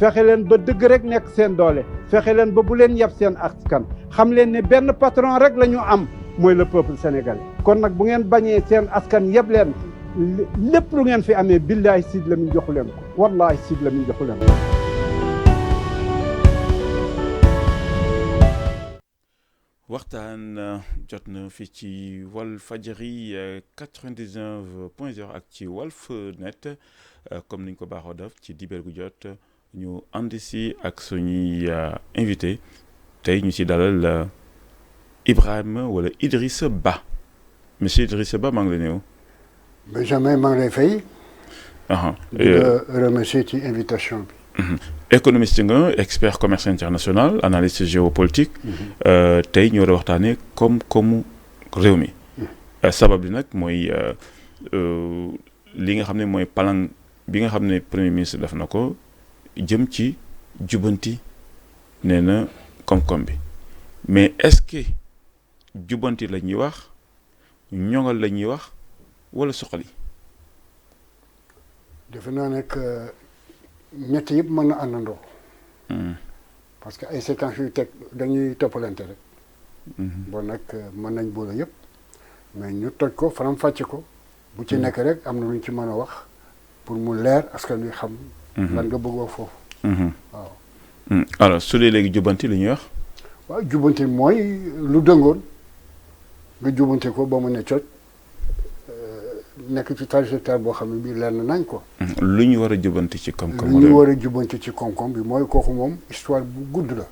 fexe leen ba dëgg rek nekk seen doole fexe leen ba bu leen yab seen askan xam leen ne benn patron rek la ñu am mooy le peuple sénégalais kon nag bu ngeen bañee seen askan yëpp leen lépp lu ngeen fi amee billahi Sidy Lamine joxu leen ko wallahi Sidy Lamine joxu leen ko. waxtaan jot na fii ci Walfadjri 99.0 ak ci Walfnet comme niñ ko baaxoo def ci dibéer gu jot ñu ànd si ak suñuy invité tey ñu si dalal Ibrahima wala Idrissa Ba monsieur Idrissa Ba maa ngi lay nuyu. Benjamin maa ngi lay fay. di la remercier ci invitation bi. économiste nga expert commerce international analyste géopolitique. tey ñu war a waxtaanee koom-koomu réew mi. sabab bi nag mooy li nga xam ne mooy plan bi nga xam ne premier ministre def na ko jëm ci jubanti nee na koom-koom bi mais est-ce que jubanti la ñuy wax ñoŋal la ñuy wax wala soxali. defe naa nag ñett yëpp mën na àndandoo. parce que ay séquences yu teg dañuy toppalante rek. bon nag mën nañ boole yëpp mais ñu toj ko faram-fàcce ko. bu ci nekk rek am na lu ñu ci mën a wax pour mu leer askan wi xam. lan nga bëgg wax foofu. waaw. alors su dee léegi jubanti li ñuy wax. waaw jubanti mooy lu dëngoon nga jubanti ko ba mu ne coj nekk ci trajectoire boo xam ne bii leer na nañ ko. lu ñu war a jubanti ci koom-koom. lu ñu war a jubanti ci koom-koom bi mooy kooku moom histoire bu gudd la.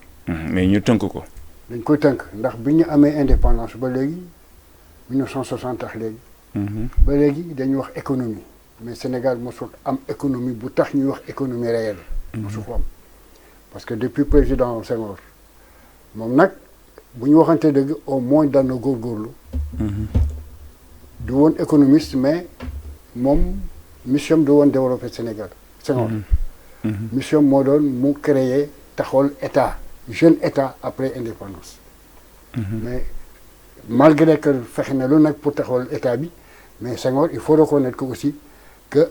mais ñu tënk ko. dañ koy tënk ndax bi ñu amee indépendance ba léegi 1960 tax léegi. ba léegi dañuy wax économie mais Sénégal mosul am économie bu tax ñuy wax économie réelle. mosu ko am parce que depuis président Senghor moom nag bu ñu waxante dëgg au moins daan na góorgóorlu. du woon économiste mais moom mission du woon développer Sénégal Senghor. mission moo doon mu créer taxawal état jeune état après indépendance. mais malgré que fexe na lu nag pour taxawal état bi mais Senghor il faut reconnaître que aussi que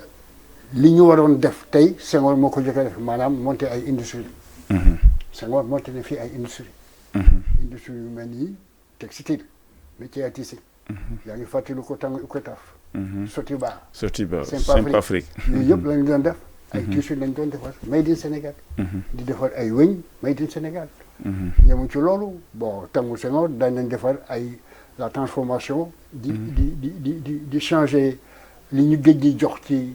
li ñu waroon def tey Senghor moo ko jëkk a def maanaam monter ay industrie Senghor monter na fii ay industrie industrie yu mel ni textile métier à tisser. yaa ngi fàttali ko tàng Icotaf. Sotiba. Simpafric. yooyu yëpp lañu doon def. ay tissus lañ doon defar made in Sénégal. di defar ay wëñ made in Sénégal. yemu ci loolu bon tàngu Senghor daañ nañ defar ay la transformation. di changer li ñu géej gi jox ci.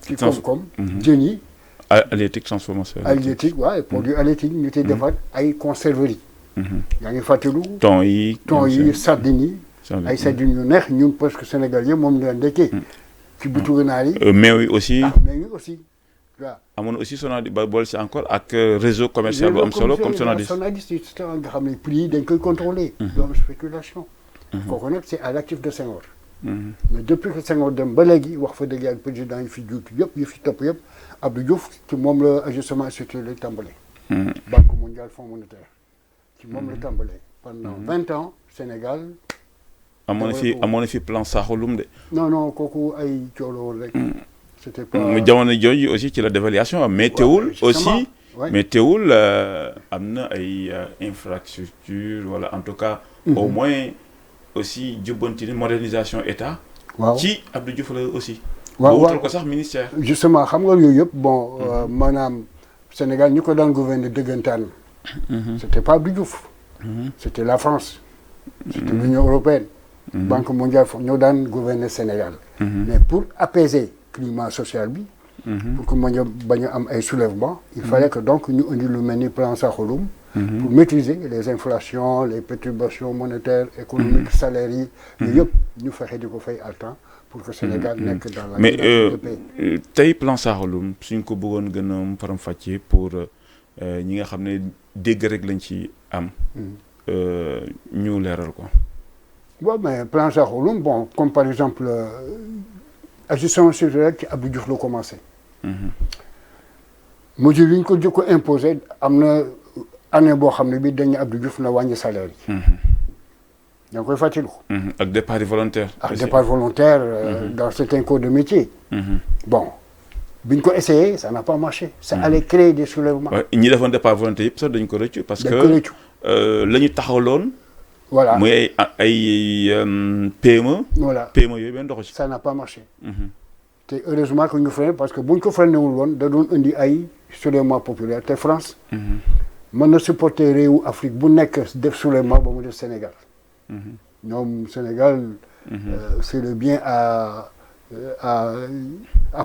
ci koom-koom. jën yi. halieutique transformation. halieutique waaw produit halieutique ñu ciy defar ay conserverie. yaa ngi fàttali. thon yi sardines yi. ay sardines yu neex ñun parce que Sénégal yëpp moom la ndekkee. ci bitu ganaar yi. meew yi aussi. meew yi aussi waaw. amoon aussi Sonadis ba boole si encore ak réseau commercial bu am solo comme Sonadis. Sonadis nga xam ne prix yi dañ koy contrôler. du am spéculation. kooku nag c'est à l'actif de Senghor. mais depuis que Senghor dem ba léegi wax fa dëgg ak président yi fi juutu yëpp yi fi topp yëpp Abdou Diouf ci moom la ajustement structurel la tàmbalee. Banque mondiale Fonds monétaire ci moom la tàmbalee. pendant 20 ans Sénégal. amoon na fi plan Sakho-Loum de. non kooku ay coolo rek. c'était pas jamono jooju aussi ci la dévaluation mais teewul aussi mais teewul am na ay infrastructure wala en tout cas. au moins aussi jubbanti ni modernisation état. waaw ci Abdou Diouf la aussi. waaw wutal ko sax ministère. justement xam nga yooyu yëpp bon maanaam Sénégal ñi ko daan gouverner dëggantaan. c'était pas Abdou Diouf. c'était la France. c'était l'Union européenne. Banque mondiale ñoo daan gouverner Sénégal. mais pour apaiser climat social bi. pour que ma bañ a am ay soulèvement il fallait que donc ñu indi lu mel ni plan Sakho-Loum. pour maîtriser les inflations les perturbations monétaires économiques salaires yi. yooyu yëpp ñu fexe di ko fay à temps pour que Sénégal nekk dans la. mais tey plan Sakho-Loum suñ ko bëggoon gën a faram-fàccee pour ñi nga xam ne dégg rek lañ ci am. ñu leeral ko. bon mais plan Sakho-Loum bon comme par exemple ajustement structurel ci Abdou Diouf la commencé. mesure yi ñu ko jëkk ko imposé am na année boo xam ne bii dañ ne Abdou Diouf na wàññi salaire yi. yaa ngi koy fàttaliku. ak départ volontaire. ak départ volontaire dans certains corps de métier. bon bi ñu ko essayé ça n'a pas marché. ça allait créer des soulèvements. waaw ñi defoon départ volonté yëpp sax dañ ko rëccu. parce dañ ko rëccu. que la ñu taxawloon. voilà muy ay PME. voilà PME yooyu benn doxu ci. ça n'a pas marché. te heureusement que ñu freiné parce que bu ñu ko freiné wul woon da doon indi ay soulèvement populaire te France. mën na supporter réewu Afrique bu nekk def soulèvement ba mu def Sénégal. ñoom Sénégal. c'est le bien à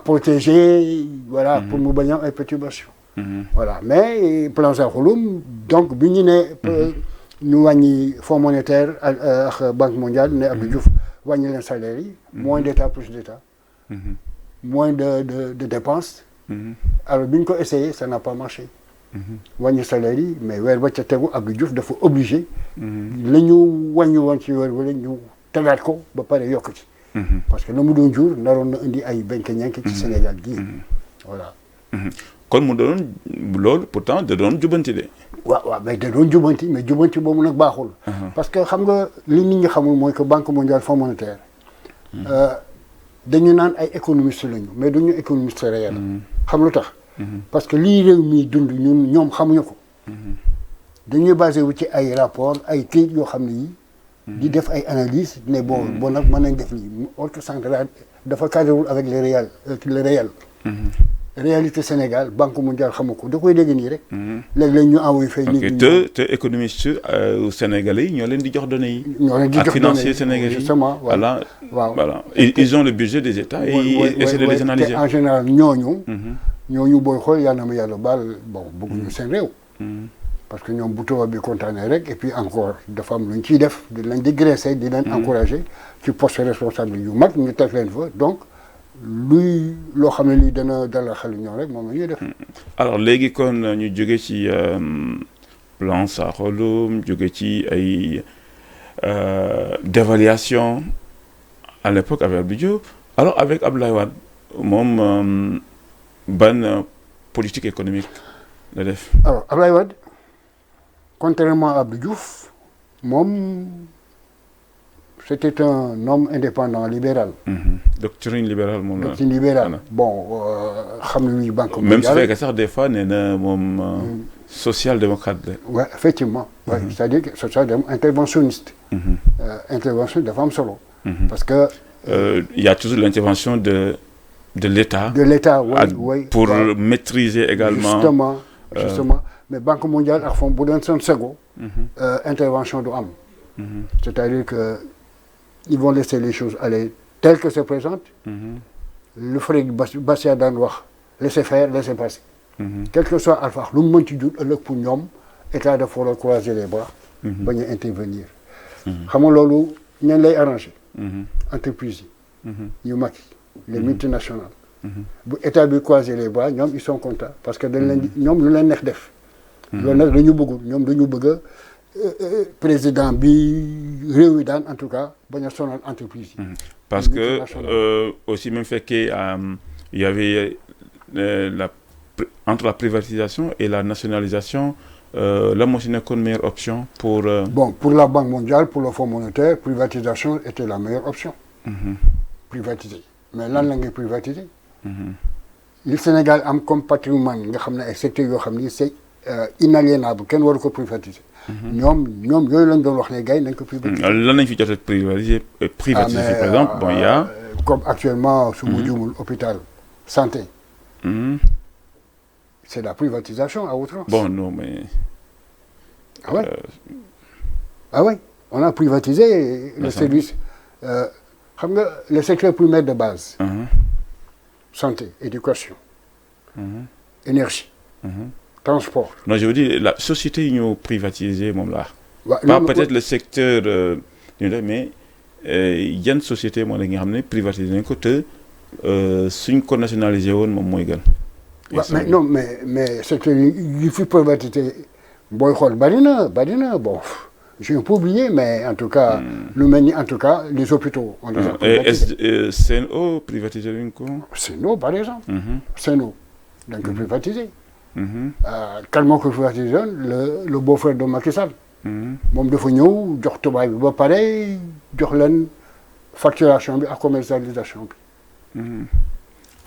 protéger. voilà pour mu bañ a am ay perturbations. voilà mais plan Zagholoum donc bi ñu ne. ñu wàññi fonds monétaire ak banque mondiale ne Abdou Diouf wàññi leen salaire yi. moins d'état plus d'état. moins de dépenses. alors bi ñu ko essayé ça n'a pas marché. wàññi salaire yi mais weer ba ca tegu Abdou Diouf dafa obligé. la ñu wàññi woon ci weer wala ñu tegaat ko ba pare yokk ci. parce que la mu doon jur naroon na indi ay benk ñenk ci Sénégal gii. voilà. kon mu doon loolu pourtant da doon jubanti de. waaw mais da doon jubanti mais jubanti boobu nag baaxul. parce que xam nga li nit ñi xamul mooy que banque mondiale fonds monétaire. dañu naan ay économistes lañu mais duñu économiste réel. xam lu tax. parce que lii réew mi dund ñoom xamuñu ko. dañuy basé wu ci ay rapport ay kayit yoo xam ne yi di def ay analyse ne bon nag mën nañ def lii autre central dafa cadrewul avec le réel. réalité Sénégal banque mondiale xamu ko da koy dégg nii rek. léeg-léeg ñu envoyé fay nit ñi. te économiste sénégalais yi ñoo leen di jox données yi. ñoo leen di jox données yi ak financiers sénégalais yi justement voilà. voilà ils ont le budget des États et essaient de les analyser. te en général ñooñu booy xool yal na ma yàlla baal bon bëgguñu seen réew. parce que ñoom bu tubaab bi kontaanee rek et puis encore dafa am lu ñu ciy def di leen di graisser di leen encourager ci poste responsable yu mag ñu teg leen fa donc. luy loo xam ne lii dana dalal xel ñoom rek moom la ñuy def. alors léegi kon ñu jóge ci plan Zagholoum jóge ci ay dévaluation à l'époque avec Abdou Diouf alors avec Abdoulaye Wade moom ban politique économique la def. alors Abdoulaye Wade contrairement à Abdou Diouf moom. C'était un homme indépendant libéral. Doctrine libérale moom la. Doctrine libérale bon xam nañu banque mondiale. même su fekkee sax des fois nee na moom social démocrate la. oui effectivement. oui c'est-à-dire que social interventionniste. intervention dafa am solo. parce que. il y a toujours l'intervention de l'État. de l'État oui pour maîtriser également. justement mais banque mondiale ak fond bu doon seen sego. intervention du am. c'est-à-dire que. Ils vont laisser les choses aller telles que se présentent. Le frère Bassia daan wax laisser faire laisser passer. Quel que soit alpha lu mu mën ci jur ëllëg pour ñoom état dafa war a croiser les bras. bañ a intervenir. xam nga loolu ñan lay arranger. entreprise yi. yu mag les multinationales. bu état bi croiser les bras ñoom ils sont contents parce que dañ leen di ñoom lu leen neex def. loolu nag dañu bëggul ñoom dañu bëgg président bi réew yi daan en tout cas bañ a sonal entreprise yi. parce que aussi même fekkee il y avait entre la privatisation et la nationalisation la moo si nekkoon meilleure option pour. bon pour la Banque mondiale pour le Fonds monétaire privatisation était la meilleure option. privatiser mais lan la ngay privatiser. li Sénégal am comme patrimoine nga xam ne ay secteurs yoo xam ni c'est inaliénable kenn waru ko privatiser. ñoom yooyu lañ doon wax ne gars yi nañ ko privatiser. lan lañ fi jot a privatiser par exemple bon il y a. comme actuellement su ma juumul hôpital santé. c'est la privatisation à outrance. bon non mais. ah ouais ah ouais on a privatisé le service xam nga le secteur primaire de base. santé éducation. énergie. transport. non je veux dire la société yi ñoo privatisé moom la. waaw pas peut-être le secteur mais yan société moo la nga xam ne privatisé nañ ko te suñ ko nationalisé woon moom mooy gën. waaw mais non mais secteur yi fi privatisé booy xool bari na bon j'ai un peu oublié mais en tout cas. lu mel ni en tout cas les hôpitaux. on les a privatisés. Sen'Eau privatisé nañ ko. Sen'Eau par exemple. Sen'Eau dañ ko privatisé. kan moo ko privatisé le beau-frère de Macky Sall. moom dafa ñëw jox tubaab bi ba pare jox leen facturation bi ak commercialisation bi.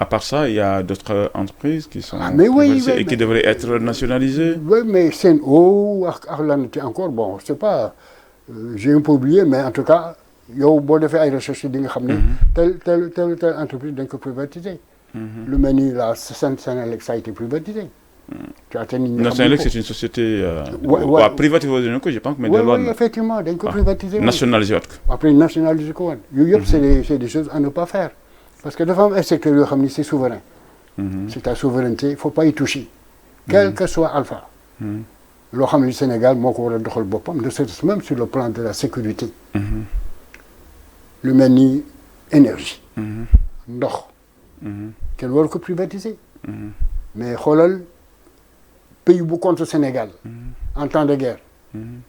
À part ça, il y a d'autres entreprises qui sont mais oui, privatisées oui, et qui devraient être nationalisées. Oui, mais Sen'Eau ak lan ci encore bon c'est pas j'ai un peu oublié mais en tout cas yow boo defee ay recherche di nga xam ne telle entreprise dañ ko privatiser. lu mel ni la Senelec ça a été privatisé. tu as tenu ñu Senelec c'est une société. waaw privatisé nañ ko je pense mais. oui effectivement dañ ko privatiser. nationalisé waat ko. après nationaliser ko woon. yooyu yëpp c'est des choses à ne pas faire. parce que dafa am un secteur yoo xam ni c'est souverain. c'est ta souveraineté il faut pas y toucher. quel que soit alpha. loo xam ne Sénégal moo ko war a doxal boppam de ce même sur le plan de la sécurité. lu mel ni énergie. ndox. kenn waru ko privatiser. mais xoolal pays bu contre Sénégal. en temps de guerre.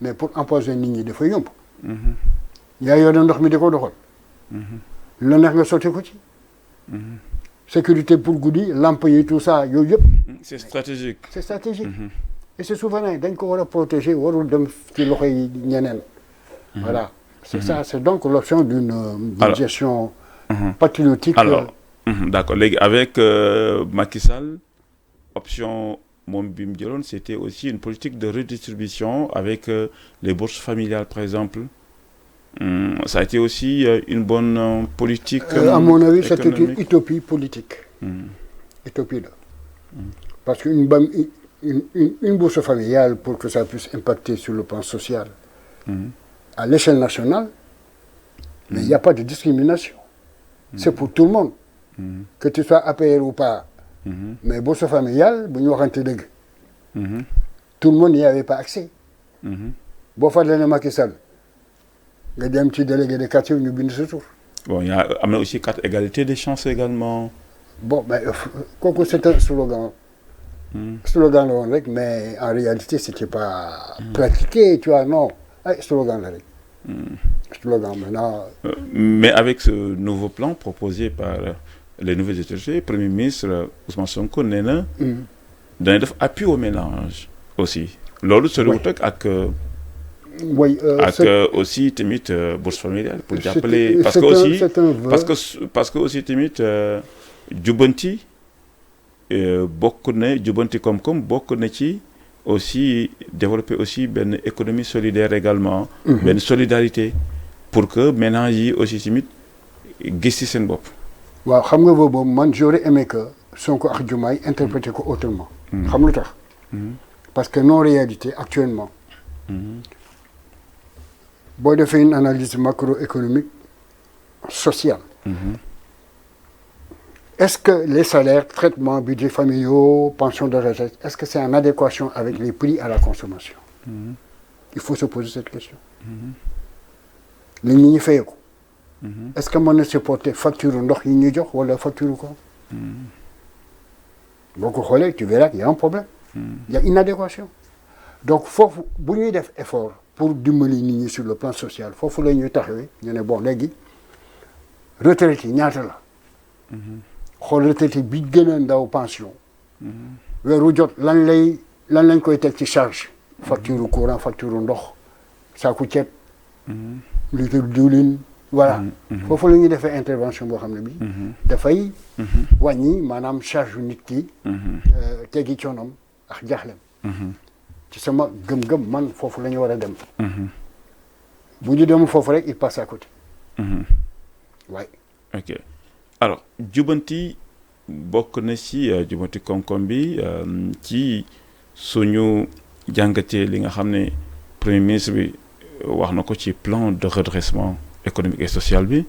mais pour empoisonner nit ñi dafa yomb. yaa yore ndox mi di ko doxal. lu la neex nga sotti ko ci. sécurité pour guddi lampe yi tout ça yooyu yëpp. c'est stratégique. c'est stratégique. et c'est souverain dañ ko war a protéger warul dem ci loxo yi ñeneen. voilà c'est ça c'est donc l'option d'une gestion patriotique. alors d'accord léegi avec Macky Sall option moom bi mu jëloon c'était aussi une politique de redistribution avec les bourses familiales par exemple. Ça a été aussi une bonne politique. À mon avis, c'était une utopie politique. Utopie là. Parce qu'une bourse familiale, pour que ça puisse impacter sur le plan social, à l'échelle nationale, mais il n'y a pas de discrimination. C'est pour tout le monde. Que tu sois APR ou pas. Mais bourse familiale, tout le monde n'y avait pas accès. Bon, il faut Macky Sall. nga dem ci délégué de quartier ñu bind sa tur. bon y a am na aussi carte égalité des chances également. bon mais kooku c'est un slogan. slogan la woon rek mais en réalité c'était pas pratiqué tu vois non ay slogan la rek. slogan maintenant. mais avec ce nouveau plan proposé par les nouvelles autorités premier ministre Ousmane Sonko nee na. dañuy def appui au ménage aussi. loolu soriwut ak. oui ak aussi tamit bourse familiale pour jàppale parce que aussi parce que aussi tamit jubbanti bokk na jubbanti koom-koom bokk na ci aussi développer aussi benn économie solidaire également. benn solidarité pour que ménages yi aussi tamit gis ci seen bopp. waaw xam nga boobu man j'aurais aimé que Sonko ak Diomaye interpréter ko autrement. xam lu tax. parce que nos réalités actuellement. boo defee une analyse macroéconomique sociale. Est-ce que les salaires, traitements, budgets familiaux, pensions de retraite, est-ce que c'est en adéquation avec les prix à la consommation? Il faut se poser cette question. li nit ñi fayee ko. est-ce que mën na supporter facture ndox yi ñuy jox wala facture ko. boo ko xoolee tu verras qu'il y a un problème. Il y a une inadéquation. donc foofu bu ñuy def effort. pour dimbali nit ñi sur le plan social foofu la ñuy taxawee ñu ne bon léegi retraité ñaata la. xool retraité bi gën a ndaw pension. weeru jot lan lañ koy teg ci charge. facture courant facture ndox saaku ceeb. litre diwlin voilà. foofu la ñuy defee intervention boo xam ne bi dafay wàññi maanaam charge yu nit ki. teggi coonoom ak jaaxlem. ci sama gëm-gëm man foofu la ñu war a dem. bu ñu dem foofu rek il passe à côté. waay. ok alors jubanti bokk na ci jubanti koom-koom bi ci suñu jàngatee li nga xam ne premier ministre bi wax na ko ci plan de redressement économique et social bi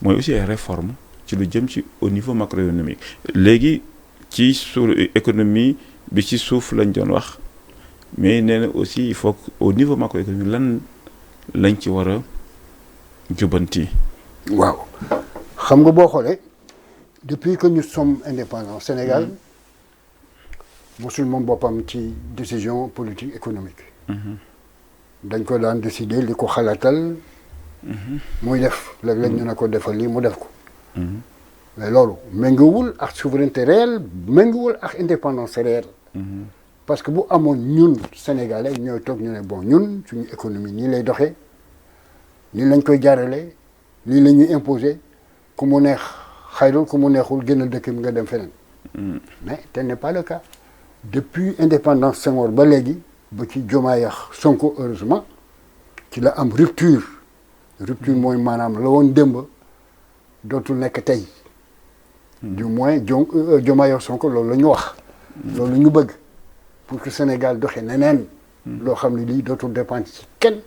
mooy aussi ay réformes ci lu jëm ci au niveau macroéconomique léegi ci sur économie bi ci suuf lañ doon wax. mais nee na aussi il faut que au niveau macroéconomique lan lañ ci war a jubanti. waaw xam nga boo xoolee depuis que nous sommes indépendants Sénégal mosul moom boppam ci décision politique économique. dañ ko daan décider li ko xalaatal. muy def léeg-léeg ñu ne ko defal lii mu def ko. mais loolu méngoowul ak souveraineté réelle méngoowul ak indépendance réelle. parce que bu amoon ñun sénégalais ñooy toog ñu ne bon ñun suñu économie nii lay doxee nii lañ koy jaarale nii la ñuy imposer ku mu neex xayrul ku mu neexul génn dëkk bi nga dem feneen. mais tel n'est pas le cas depuis indépendance Senghor ba léegi ba ci Diomaye ak Sonko heureusement ci la am rupture mooy maanaam la woon démb dootul nekk tey. du moins Diomaye ak Sonko loolu la ñu wax. loolu ñu bëgg pour que Sénégal doxe neneen. loo xam ne lii dootul dépendre ci kenn.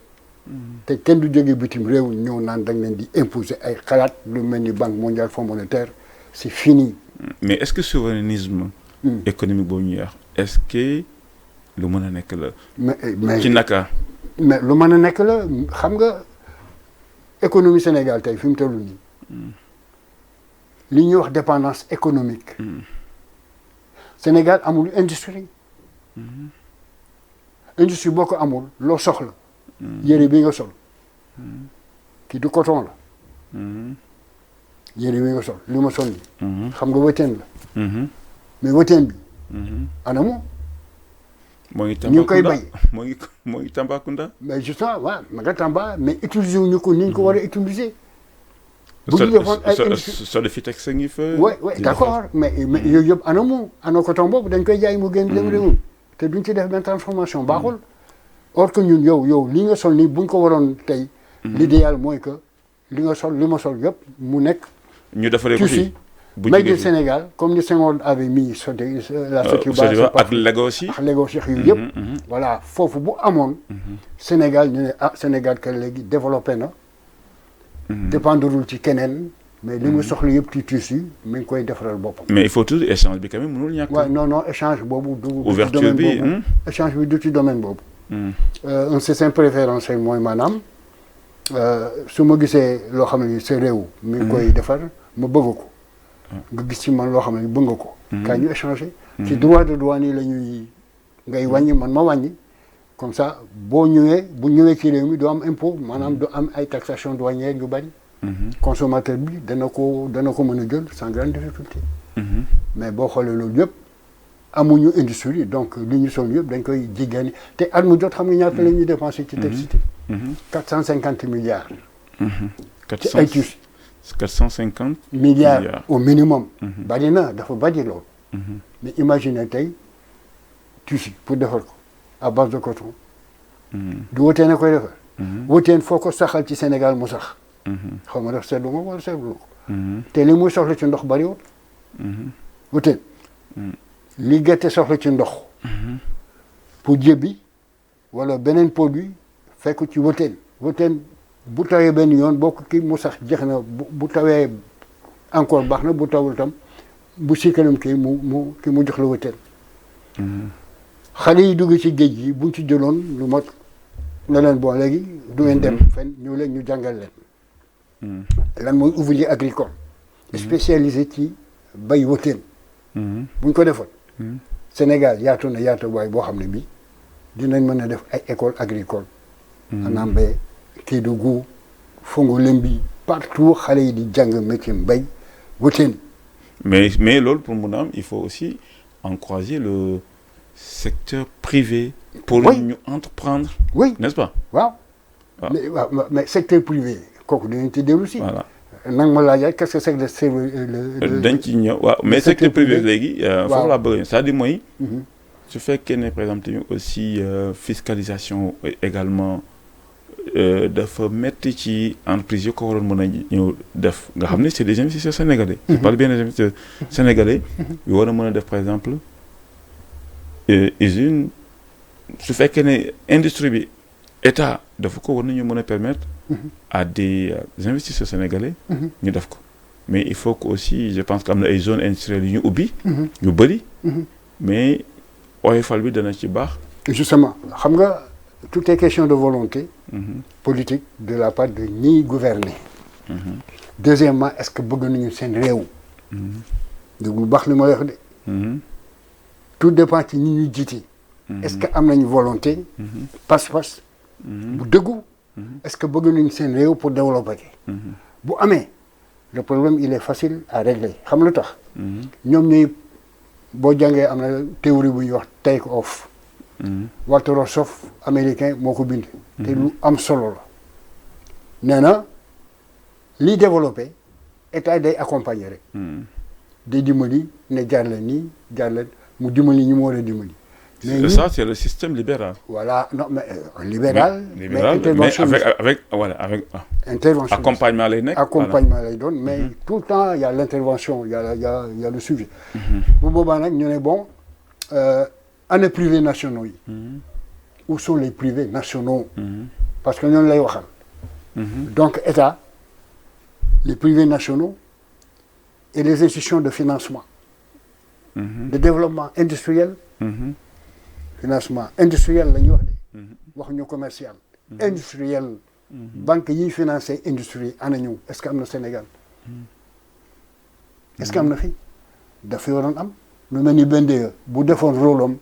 te kenn du jógee bitim réew ñëw naan da nga leen di imposer ay xalaat lu mel ni Banque mondiale Fonds monétaire c'est fini. mais est-ce que souverainisme économique boobu ñuy wax est-ce que lu mën a nekk la. mais ci naka. mais lu mën a nekk la xam nga économie Sénégal tey fi mu toll nii. li ñuy wax dépendance économique. Sénégal amul industrie. industrie boo ko amul loo soxla. yére bi nga sol. kii du coton la. yére bi nga sol li ma sol nii. xam nga wëteen la. mais wëteen bi. anamu. moo ngi ñu ngi koy bay moo ngi Tambacounda. mais justement waaw ma nga Tamba mais utiliser wu ñu ko ni ñu ko war a utiliser. bu ñu defoon ay Sodefitex ngi fa. oui d'accord mais yooyu yëpp anamu ana coton boobu dañ koy jaay mu génn dem réew te duñ ci def benn transformation baaxul. or que ñun yow li nga sol nii buñ ko waroon tey. l'idéal mooy que li nga sol li ma sol yëpp mu nekk. ñu defaree ko fii made in Sénégal comme ni Senghor avait mis la Sotiba ak Lagos yi ak Lagos yi yëpp. voilà foofu bu amoon. Sénégal ñu ne Sénégal que léegi développé na. dépendrul ci keneen. mais li mu soxla yëpp ci tissu mi ngi koy defaral boppam. mais il faut toujours échange bi quand même mënul ñàkk. waaw non échange boobu du. ouverture bi échange bi du ci domaine boobu. un système préférentiel mooy maanaam su ma gisee loo xam ne sa réew. mi ngi koy defar ma bëgg ko. nga gis ci man loo xam ne bëgg nga ko. kaay ñu échanger. ci droit de douane yi la ñuy ngay wàññi man ma wàññi. comme ça bu ñëwee ci réew mi doo am impôt maanaam doo am ay taxation douanière yu bari. consommateur bi dana ko mën a jël sans grande difficulté. mais boo xoolee loolu yëpp amuñu industrie donc li ñu sol yëpp dañ koy jéggaani te at mu jot xam nga ñaata la ñuy dépensé ci textile. 450 milliards. ci ay tissus. 450 milliards au minimum. bari na dafa bari loolu. mais imaginez tey tissu pour defar ko à base de coton. du wëteen a koy defar. wëteen foo ko saxal ci Sénégal mu sax. xaw ma def seetlu nga wala seetlu ko. te li muy soxla ci ndox bariwul. wëteen. li gerte soxla ci ndox. pour jébbi wala beneen produit fekk ci wëteen. wëteen bu tawee benn yoon boo ko kii mu sax jeex na bu tawee encore baax na bu tawul tam bu sikkanam kii mu jox la wëteen. xale yi dugg ci géej gi buñ ci jëloon lu mot ne leen bon léegi du ngeen dem fenn ñëw leen ñu jàngal leen. lan mooy ouvrier agricole. spécialisé ci bay wëteen. buñ ko defoon. Sénégal yaatu na waay boo xam ne bii dinañ mën a def ay école agricole. Anambé Kédougou Fongolembi partout xale yi di jàng métier mbay wëteen. mais loolu pour mun a am il faut aussi encourager le secteur privé. pour ñu entreprendre. oui n'est-ce pas. waaw. mais secteur privé kooku dinañ ci dellu si. voilà nag ma laaj qu'est-ce que c'est que dañ ci ñëw waaw mais secteur privé léegi. foofu laa bëgg c'est-à-dire mooy. su fekkee ne par exemple tamit aussi fiscalisation également dafa métti ci entreprise yi ko waroon mën a ñëw def nga xam ne c'est des investisseurs sénégalais. je parle bien des investisseurs sénégalais yu war a mën a def par exemple usine su fekkee ne industrie bi état dafa ko war nañu mën a permettre à des investisseurs sénégalais ñu def ko mais il faut que aussi je pense que am na ay zones industrielles yu ñu ubbi yu bëri mais oyofal bi dana ci baax. justement xam nga tout est question de volonté politique de la part de ñiy gouverner. Deuxièmement est-ce que bëgg nañu seen réew. dégg lu baax li ma wax de. tout dépend ci ñi ñuy jiite. est-ce que am nañu volonté. pas-pas. bu dëggu. est-ce que bëgg nañu seen réew pour développer. bu amee le problème il est facile à régler xam lu tax. ñoom ñuy boo jàngee am na théorie bu ñuy wax take off. Walter Rossoff américain moo ko bind. te lu am solo la. nee na liy développé état day accompagner rek. day dimbali ne jaar leen nii jaar leen mu dimbali ñu mu war a dimbali. mais ça c'est le système libéral. voilà non mais libéral. libéral mais avec voilà avec. intervention accompagnement lay nekk. accompagnement lay doon mais tout le temps il y a l'intervention il y a le sujet. bu boobaa nag ñu ne bon ana privés nationaux yi. où sont les privés nationaux. parce que ñooñu lay waxal. donc état les privés nationaux et les institutions de financement. de développement industriel. financement industriel la ñuy wax de. waxuñu commercial. industriel. banque yiy financé industrie ana ñëw est-ce que am na Sénégal. est-ce que am na fi dafa waroon am lu mel ni BNDE bu defoon rôle am.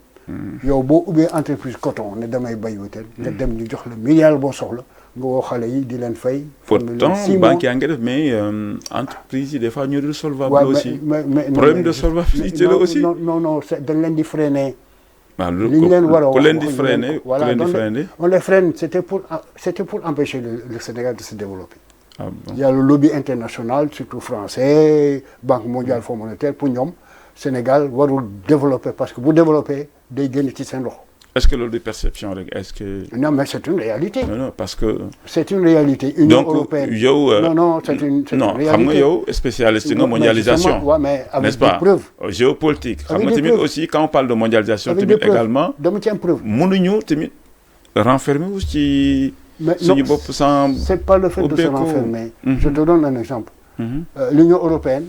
yow boo ubbee entreprise coton ne damay bay wutel nga dem ñu jox la milliard boo soxla nga woo xale yi di leen fay. pourtant banque yaa ngi def mais entreprise yi des fois ñu dul solvable aussi. problème de solvabilité la aussi. non dañ leen di freiner. waaw li ñu leen war a wax ku leen di freiner ku leen di freiner. on les freine c'était pour empêcher le Sénégal de se développer. Ah bon. Il y a le lobby international surtout français Banque mondiale Fonds monétaire pour ñoom Sénégal warul développer parce que bu développer day génn ci seen loxo. est-ce que loolu di perception rek est-ce que. non mais c'est une réalité. non parce que. c'est une réalité. Union européenne donc yow. non c'est une réalité. non xam nga yow spécialiste nga mondialisation. waaw mais avec n'est-ce des pas preuves. géopolitique. xam Avec nga des tamit preuves. aussi quand on parle de mondialisation. avec tamit des preuves également. dama ci am preuve. mënuñu tamit renfermer wu ci. mais suñu non bopp sans. c'est pas le fait de se ubbeeku. renfermer. je te donne un exemple. l'Union européenne.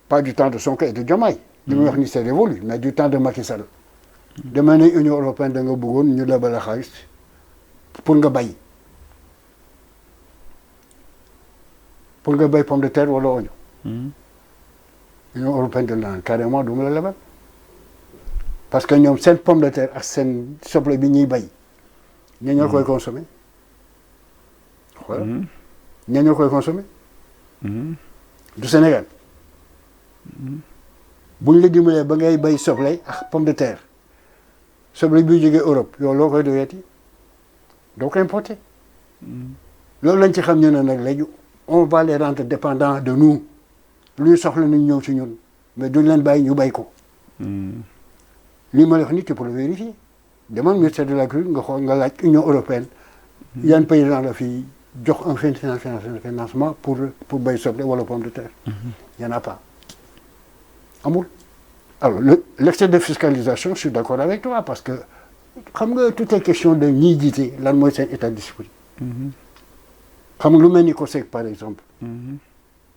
pas du temps de Sonko et de Diomaye. li muy wax ni c'est révolu mais du temps de Macky Sall. dama ne Union européenne da nga bëggoon ñu lebal la xaalis pour nga bay. pour nga bay pomme de terre wala oignon. Union européenne de la carrément du mu la lebal. parce que ñoom seen pomme de terre ak seen soble bi ñuy bay. ñoo ñoo koy consommer. voilà ñoo ñoo koy consommer. du Sénégal. bu ñu la dimbalee ba ngay bay soble ak pomme de terre soble bi jógee Europe yow loo koy doyeeti doo ko importer. loolu lañ ci xam ñu ne nag léegi on va les rendre dépendants de nous lu ñu soxla nañ ñëw ci ñun mais duñ leen bàyyi ñu bay ko. lii ma la wax nii tu peux le vérifier demal ministère de l'Agriculture nga xool nga laaj Union européenne. yan paysan la fi jox un financement pour bay soble wala pomme de terre. y en a pas. amul alors l'excès de fiscalisation je suis d'accord avec toi parce que xam nga tout est question de ñiy jiite lan mooy seen état d'esprit. xam nga lu mel ni COSEC par exemple.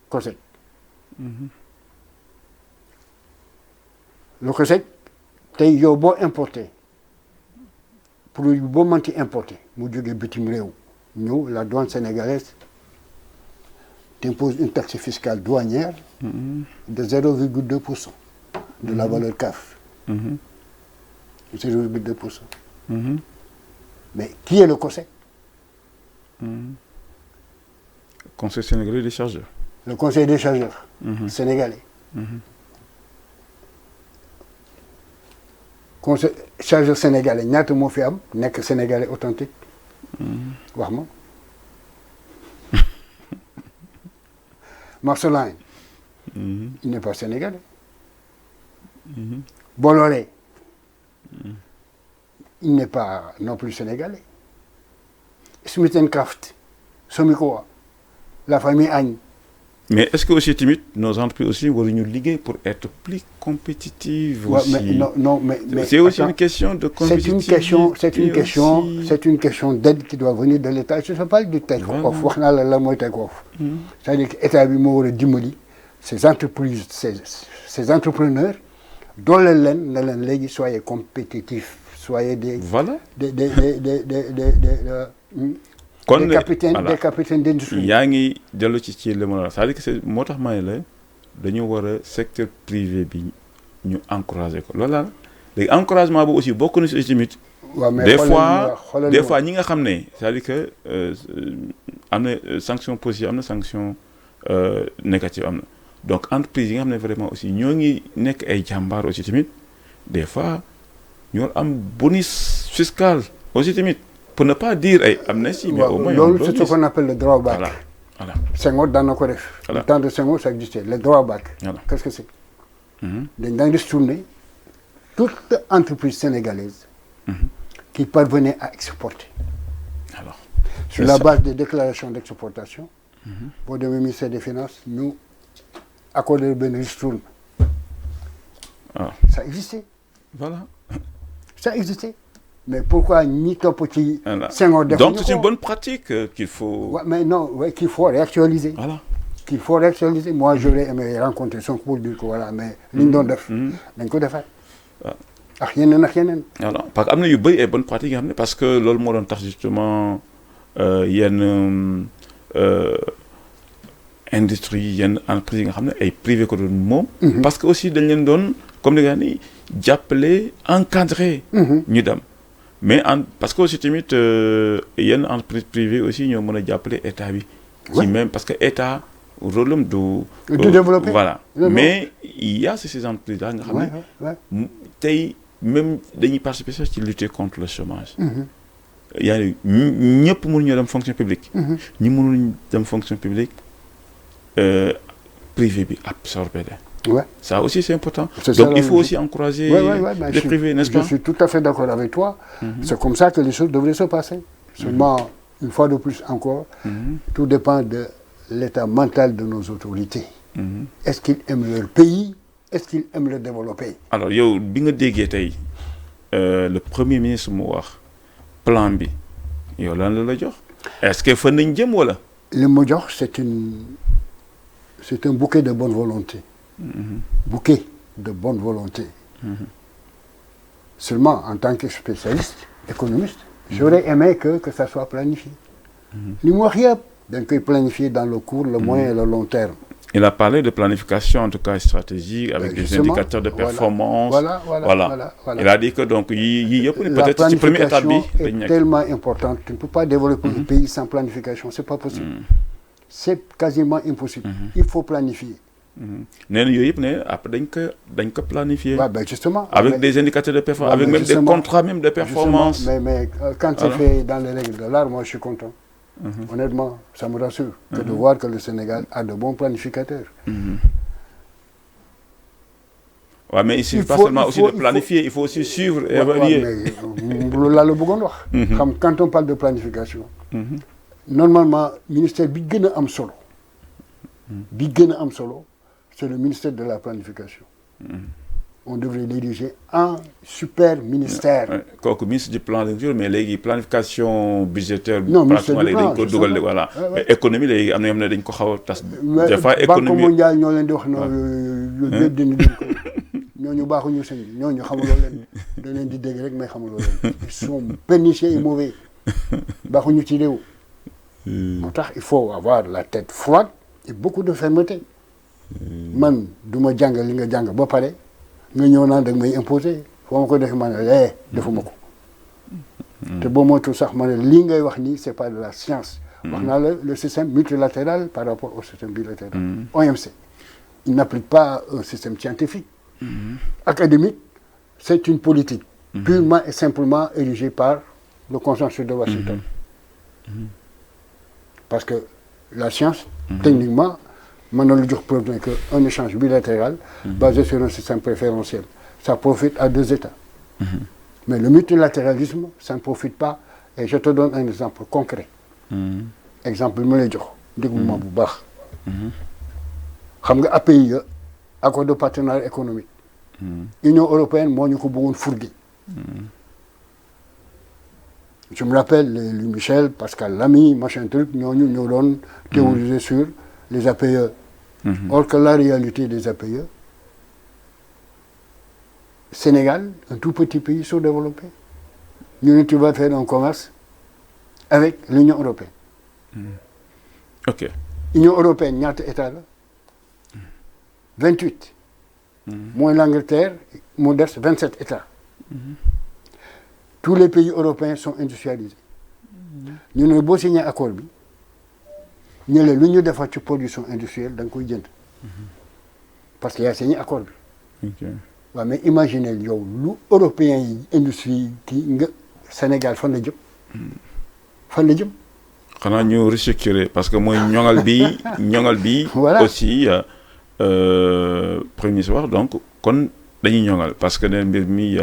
COSEC. le COSEC tey yow boo importé produit boo mënti importé mu jógee bitim réew ñëw la douane sénégalaise t'impose une taxe fiscale douanière de 0,2% de la valeur CAF. 0,2%. Mais qui est le COSEC? Conseil sénégalais des chargeurs. Le Conseil des chargeurs sénégalais. Conseil chargeur sénégalais ñaata moo fi am nekk sénégalais authentique. wax ma. Marceline. Il n'est pas sénégalais. Bolloré. Il n'est pas non plus sénégalais. Smith & Kraft, Somikowa, la famille Agne. Mais est-ce que aussi timide nos entreprises aussi waruñu liggéey pour être plus compétitives aussi. Ouais, mais c'est aussi attends, une question de compétitivité. C'est une question d'aide qui doit venir de l'État. Je ne sais pas du take-off. wax naa la mooy take-off. C'est-à-dire que État bi moo war a dimbali ces entreprises, ces entrepreneurs dooleel leen ne leen léegi soyez compétitifs, soyez des. Voilà. Kon des capitaines d'industrie. yaa ngi dellu ci li ma la c'est-à-dire que c'est moo tax ma ne la dañu war a secteur privé bi ñu encourager ko loolu la léegi encouragement boobu aussi bokk na si tamit. waaw mais des fois ñi nga xam ne c'est-à-dire que am na sanction positive am na sanction négative am na donc entreprise yi nga xam ne vraiment aussi ñoo ngi nekk ay jàmbaar aussi tamit des fois ñoo am bonus fiscal aussi tamit. pour ne pas dire ay amnistie mais au moins loolu c'est ce qu'on appelle le drawback. Voilà. Senghor daan na ko def. Voilà. Le temps de Senghor ça existait le drawback. Voilà. Qu'est-ce que c'est? dañ daan ristourner toute entreprise sénégalaise qui parvenait à exporter. Alors, sur la base des déclarations d'exportation, boo demee ministère des Finances ñu accordé benn ristourne. Ça existait. Voilà. Ça existait. Mais pourquoi ñi topp ci Voilà. Senghor defuñu ko? Donc c'est une bonne pratique qu'il faut. Ouais, mais non, ouais, qu'il faut réactualiser. Voilà. Qu'il faut réactualiser. Moi, j'aurais aimé rencontrer Sonko pour dire que voilà, mais li ñu doon def. dañ ko defaat. ak yeneen ak yeneen. Voilà parce que am na yu bëri ay bonnes pratiques yoo xam ne parce que loolu moo doon tax justement yenn industrie yenn entreprises yi nga xam ne ay privé ko doon moom. parce que aussi dañ leen doon comme li nga xam ni jàppale encadré. ñu dem mais parce que aussi tamit yenn entreprise privée aussi ñoo mën a jàppale état bi. ci même parce que état rôle am du développer. voilà Non, mais il y a ces entreprises là nga xam ne tey même dañuy participer sax ci lutter contre le chômage. yaa ngi ñëpp mënuñoo dem fonction publique. ñi mënuñ dem fonction publique privé bi absorbé leen. Ouais. Ça aussi c'est important. C'est Donc ça, il faut aussi encourager les privés, n'est-ce pas? Je suis tout à fait d'accord avec toi. C'est comme ça que les choses devraient se passer. Seulement, une fois de plus encore, tout dépend de l'état mental de nos autorités. Est-ce qu'ils aiment leur pays? Est-ce qu'ils aiment le développer? Alors yow bi nga déggee tey le premier ministre mu wax plan bi yow lan la jox? Est-ce que fa nañ jëm wala? Le mu jox c'est un bouquet de bonne volonté. Bouquet de bonne volonté. Seulement, en tant que spécialiste, économiste, j'aurais aimé que ça soit planifié. Li mu wax yëpp dañ koy planifier dans le court, le moyen et le long terme. Il a parlé de planification, en tout cas stratégique, avec des indicateurs de performance. Voilà. Il a dit que donc peut-être ci première étape bi est tellement importante. Tu ne peux pas développer un pays sans planification, c'est pas possible. C'est quasiment impossible. Il faut planifier. nee na yooyu yëpp ne après dañ ko planifier. Ouais, ben justement. Avec des indicateurs de performance, avec même des contrats même de performance. Mais quand c'est fait dans les règles de l'art, moi je suis content. Honnêtement, ça me rassure que de voir que le Sénégal a de bons planificateurs. Ouais, mais il suffit pas seulement aussi de planifier, il faut aussi suivre et évaluer. Loolu laa la bëggoon wax. Xam quand on parle de planification. Normalement ministère bi gën a am solo. C'est le ministère de la planification. On devrait diriger un super ministère. Kooku ministre du plan de mais léegi planification budgétaire. Non, ministère du plan dañ ko dugal voilà. Économie léegi am na yoo xam ne dañ ko xaw a tas. des fois économie Banque mondiale ñoo leen di wax non yooyu dindi leen ko ñooñu baaxuñu sëñ bi ñooñu xamuloo leen da leen di dégg rek mais xamuloo leen ils sont pernicieux et mauvais baaxuñu ci réew. moo tax il faut avoir la tête froide et beaucoup de fermeté. Man du ma jàng li nga jàng ba pare nga ñëw naan da nga may imposer foo ma ko defee ma ne defuma ko. te boo moytuwul sax ma ne lii ngay wax nii c'est pas de la science. wax naa la le système multilatéral par rapport au système bilatéral. OMC il n'applique pas un système scientifique. Académique c'est une politique. Purement et simplement érigée par le consensus de Washington. Parce que la science techniquement mën na lu jox preuve que un échange bilatéral basé sur un système préférentiel ça profite à deux États. Mais le multilatéralisme ça ne profite pas et je te donne un exemple concret. Exemple bi ma lay jox déglu ma bu baax. xam nga API accord de partenariat économique. Union européenne moo ñu ko bëggoon fourguer. Je me rappelle Louis Michel, Pascal Lamy, machin truc, ñooñu ñoo doon théoriser sur les APE. Or que la réalité des APE, Sénégal, un tout petit pays sous-développé, tu vas faire un commerce avec l'Union européenne. Ok. Union européenne, ñaata état la 28. Moins l'Angleterre, mu des 27 états. Tous les pays européens sont industrialisés. Ñu ne boo signé accord bi ñu ne lu ñu defar ci production industrielle da nga koy jënd. parce que yaa signé accord bi. waaw mais imaginez yow lu européens yi industrie kii nga Sénégal fan la jëm. fan la jëm. xanaa ñu restructurer parce que mooy ñoŋal bi Voilà. aussi premier ministre wax donc kon dañuy ñoŋal parce que ne mbir mi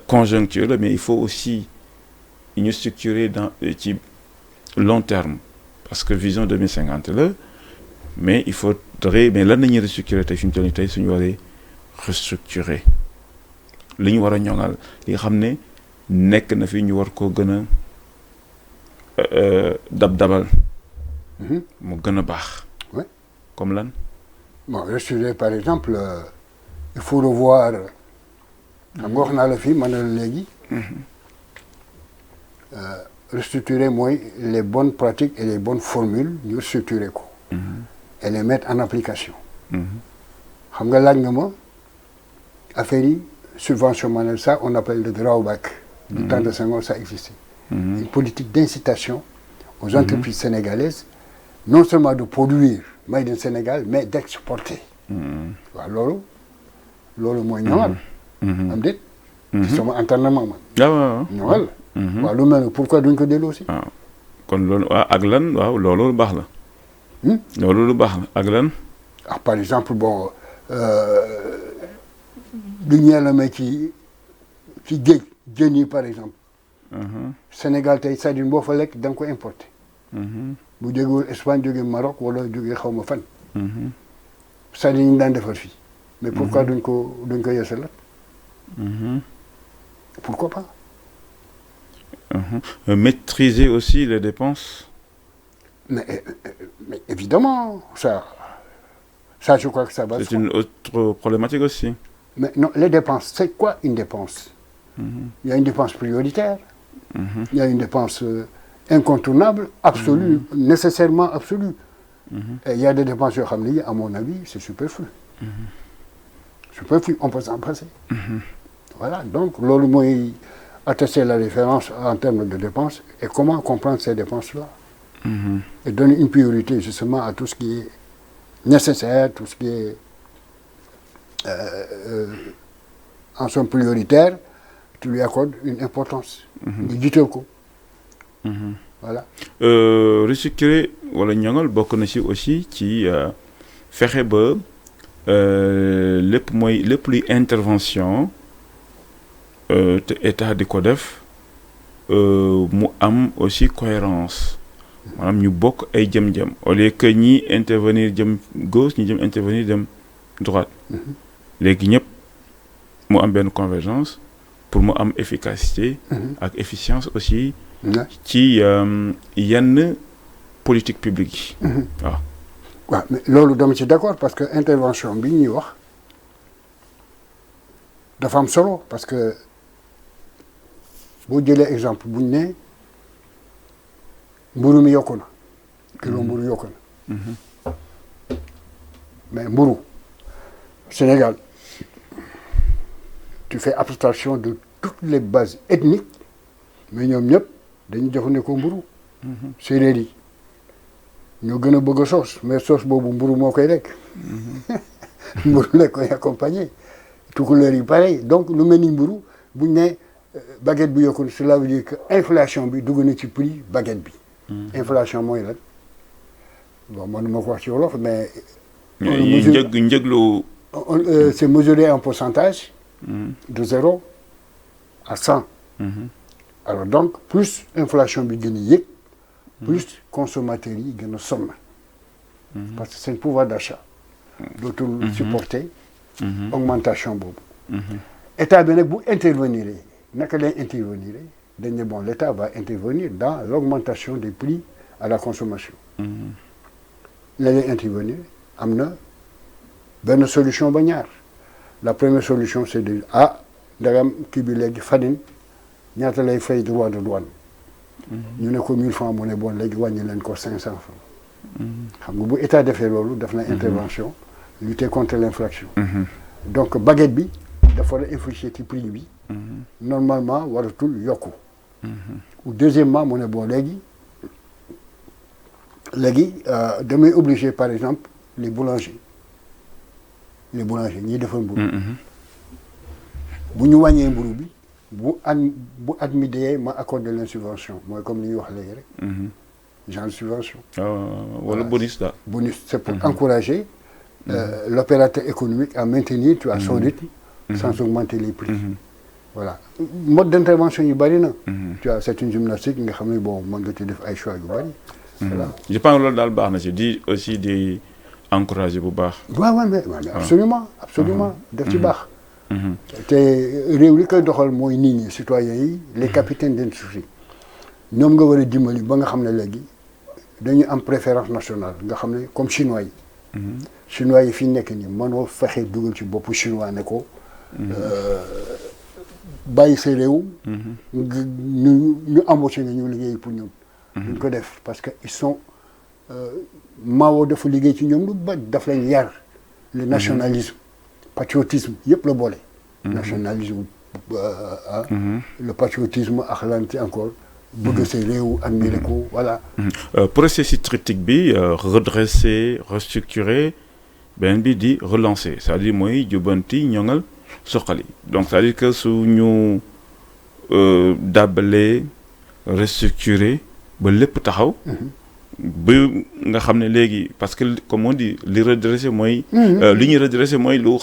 conjoncture la mais il faut aussi ñu structurer dans ci long terme parce que vision 2050 la mais il faudrait mais lan nañuy restructurer tey fi mu toll nii tey suñu waree restructurer li ñu war a ñoŋal li nga xam ne nekk na fi ñu war koo gën a dabal mu gën a baax. Ouais. Comme lan. Bon, restructurer par exemple il faut revoir xam nga wax naa la fii man la léegi restructurer mooy les bonnes pratiques et les bonnes formules ñu restructurer ko et les mettre en application xam nga laaj nga ma affaire yi subvention maanaam ça on appelle le drawback du temps de Senghor ça existait une politique d'incitation aux entreprises sénégalaises non seulement de produire made in Sénégal mais d'exporter waaw loolu mooy ñëwal am déet ci sama entraînement man waaw ñëwal waaw lu mel ne pourquoi duñ ko delloo si waaw kon loolu waaw ak lan waaw loolu lu baax la loolu lu baax la ak lan par exemple bon lu ñeel la mais ci géej jën yi par exemple Sénégal tey sardine boo fa lekk da nga ko importer bu jógewul Espagne jóge Maroc wala jóge xaw ma fan sardine yi ñu daan defar fii mais pourquoi duñ ko yeesalaat pourquoi pas maîtriser aussi les dépenses mais évidemment ça je crois que ça va. C'est une autre problématique aussi. Mais non, les dépenses, c'est quoi une dépense? Il y a une dépense prioritaire, il y a une dépense incontournable, absolue, nécessairement absolue. Et il y a des dépenses, à mon avis, c'est superflu. Superflu, on peut s'en passer. Voilà, donc, l'autre mot attester la référence en termes de dépenses et comment comprendre ces dépenses-là. Et donner une priorité justement à tout ce qui est nécessaire, tout ce qui est en somme prioritaire, tu lui accordes une importance. Voilà. Restructurer wala ñoŋal bokk na ci aussi ci fexe ba lépp luy intervention te état di ko def mu am aussi cohérence maanaam ñu bokk ay jëm-jëm au lieu que ñi intervenir jëm gauche ñi jëm intervenir jëm droite léegi ñëpp mu am benn convergence pour mu am efficacité ak efficience aussi ci yenn politique publique yi waaw waaw mais loolu dama ci d'accord parce que intervention bi ñuy wax dafa am solo parce que boo jëlee exemple bu ñu ne mburu mi yokku na kilo mburu yokku na mais mburu Sénégal tu fais abstraction de toutes les bases ethniques mais ñoom ñëpp dañuy jëfandikoo mburu séeréer yi ñoo gën a bëgg a soos mais soos boobu mburu moo koy lekk mburu la koy accompagner tukulóor yi pareil donc lu mel ni mburu buñ ne baguette bi yokku cela veut dire que inflation bi dugg na ci prix baguette bi inflation mooy lan bon man ma ko wax ci wolof mais njëglu c'est mesuré en pourcentage de 0 à 100 alors donc plus inflation bi gën a yëg plus consommateurs yi gën a sonn parce que seen pouvoir d'achat dootul supporter augmentation boobu état bi nag bu intervenir naka lay intervenir dañ ne bon l'état va intervenir dans l'augmentation des prix à la consommation la lay intervenir am na benn solution ba ñaar la première solution c'est de ndagam kii bi léegi farine ñaata lay fay droit de douane ñu ne ko 1000 francs mu ne bon léegi wàññi leen ko 500 francs xam nga bu état defee loolu def na intervention lutter contre l'inflation donc baguette bi dafa war a infléchir ci prix bi normalement waratul yokku ou deuxièmement mu ne bon léegi damay obligé par exemple les boulangers ñiy defar mburu bu ñu wàññee mburu bi bu at mi dee ma accordé leen subvention mooy comme li ñuy wax léegi rek. genre subvention. wala bonus daal. bonus c'est pour encourager l'opérateur économique à maintenir tu vois son rythme sans augmenter les prix. Voilà mode d'intervention yu bari na. tu vois c'est une gymnastique nga xam ne bon mën nga ci def ay choix yu bari. voilà je pense loolu daal baax na ci di aussi di encourager bu baax. waaw mais absolument def ci baax. te réew li koy doxal mooy nit ñi citoyens yi les capitaines d'industrie ñoom nga war a dimbali ba nga xam ne léegi dañu am préférence nationale nga xam ne comme chinois yi. chinois yi fi nekk nii mënoo fexe dugal ci boppu chinois ne ko. bàyyi sa réew. ñu embauché nga ñu liggéey pour ñoom. duñ ko def parce que ils sont Mao dafa liggéey ci ñoom lu ba daf leen yar. le nationalisme patriotisme yëpp la boole. nationalisme le patriotisme ak lan ci encore. bëgg sa réew admiré ko voilà. processus triptyque bi redresser restructurer beneen bi di relancer c'est-à-dire mooy jubanti ñoŋal soqali donc c'est-à-dire que su ñu dàbbalee restructurer ba lépp taxaw. ba nga xam ne léegi parce que comme on dit li redresser mooy. li ñuy redresser mooy lu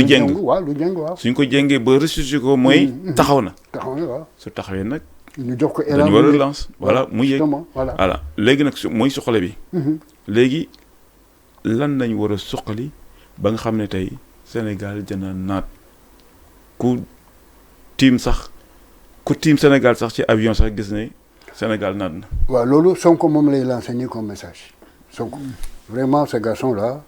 jeng. waaw lu jeng waaw. suñ ko jengee ba restructurer ko mooy. taxaw na. taxaw na waaw. su taxawee nag. ñu jox ko dañu war a relance voilà mu yéeg voilà léegi nag mooy suqale bi. léegi lan lañ war a suqali ba nga xam ne tey Sénégal dina naat ku tiim Sénégal sax ci avion sax gis ne Sénégal naat na. waaw loolu Sonko moom lay lancer nii comme message Sonko vraiment ce garçon là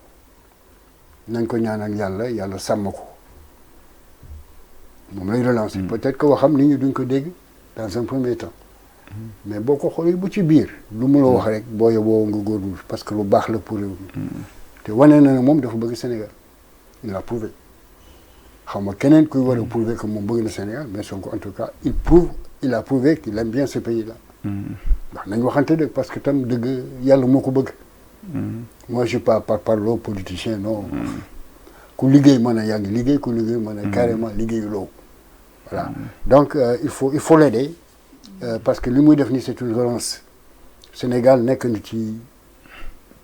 nañ ko ñaanal yàlla sàmm ko moom lay relancer. peut-être que waxam nit ñi duñ ko dégg. dans un premier temps mais boo ko xoolee bu ci biir lu mu la wax rek boo yóbboo nga góorgóorlu parce que lu baax la pour réew mi te wane na ne moom dafa bëgg Sénégal il a prouvé xam nga keneen kuy war a prouver que moom bëgg na Sénégal mais Sonko en tout cas il a prouvé qu'il aime bien ce pays là ndax nañ waxante dëgg parce que tam dëgg yàlla moo ko bëgg moi je suis pas par parlo politicien non ku liggéey mën a yàgg liggéey ku liggéey mën a carrément liggéeyu loo voilà donc il faut l'aider parce que li muy def nii c'est une relance Sénégal nekk na ci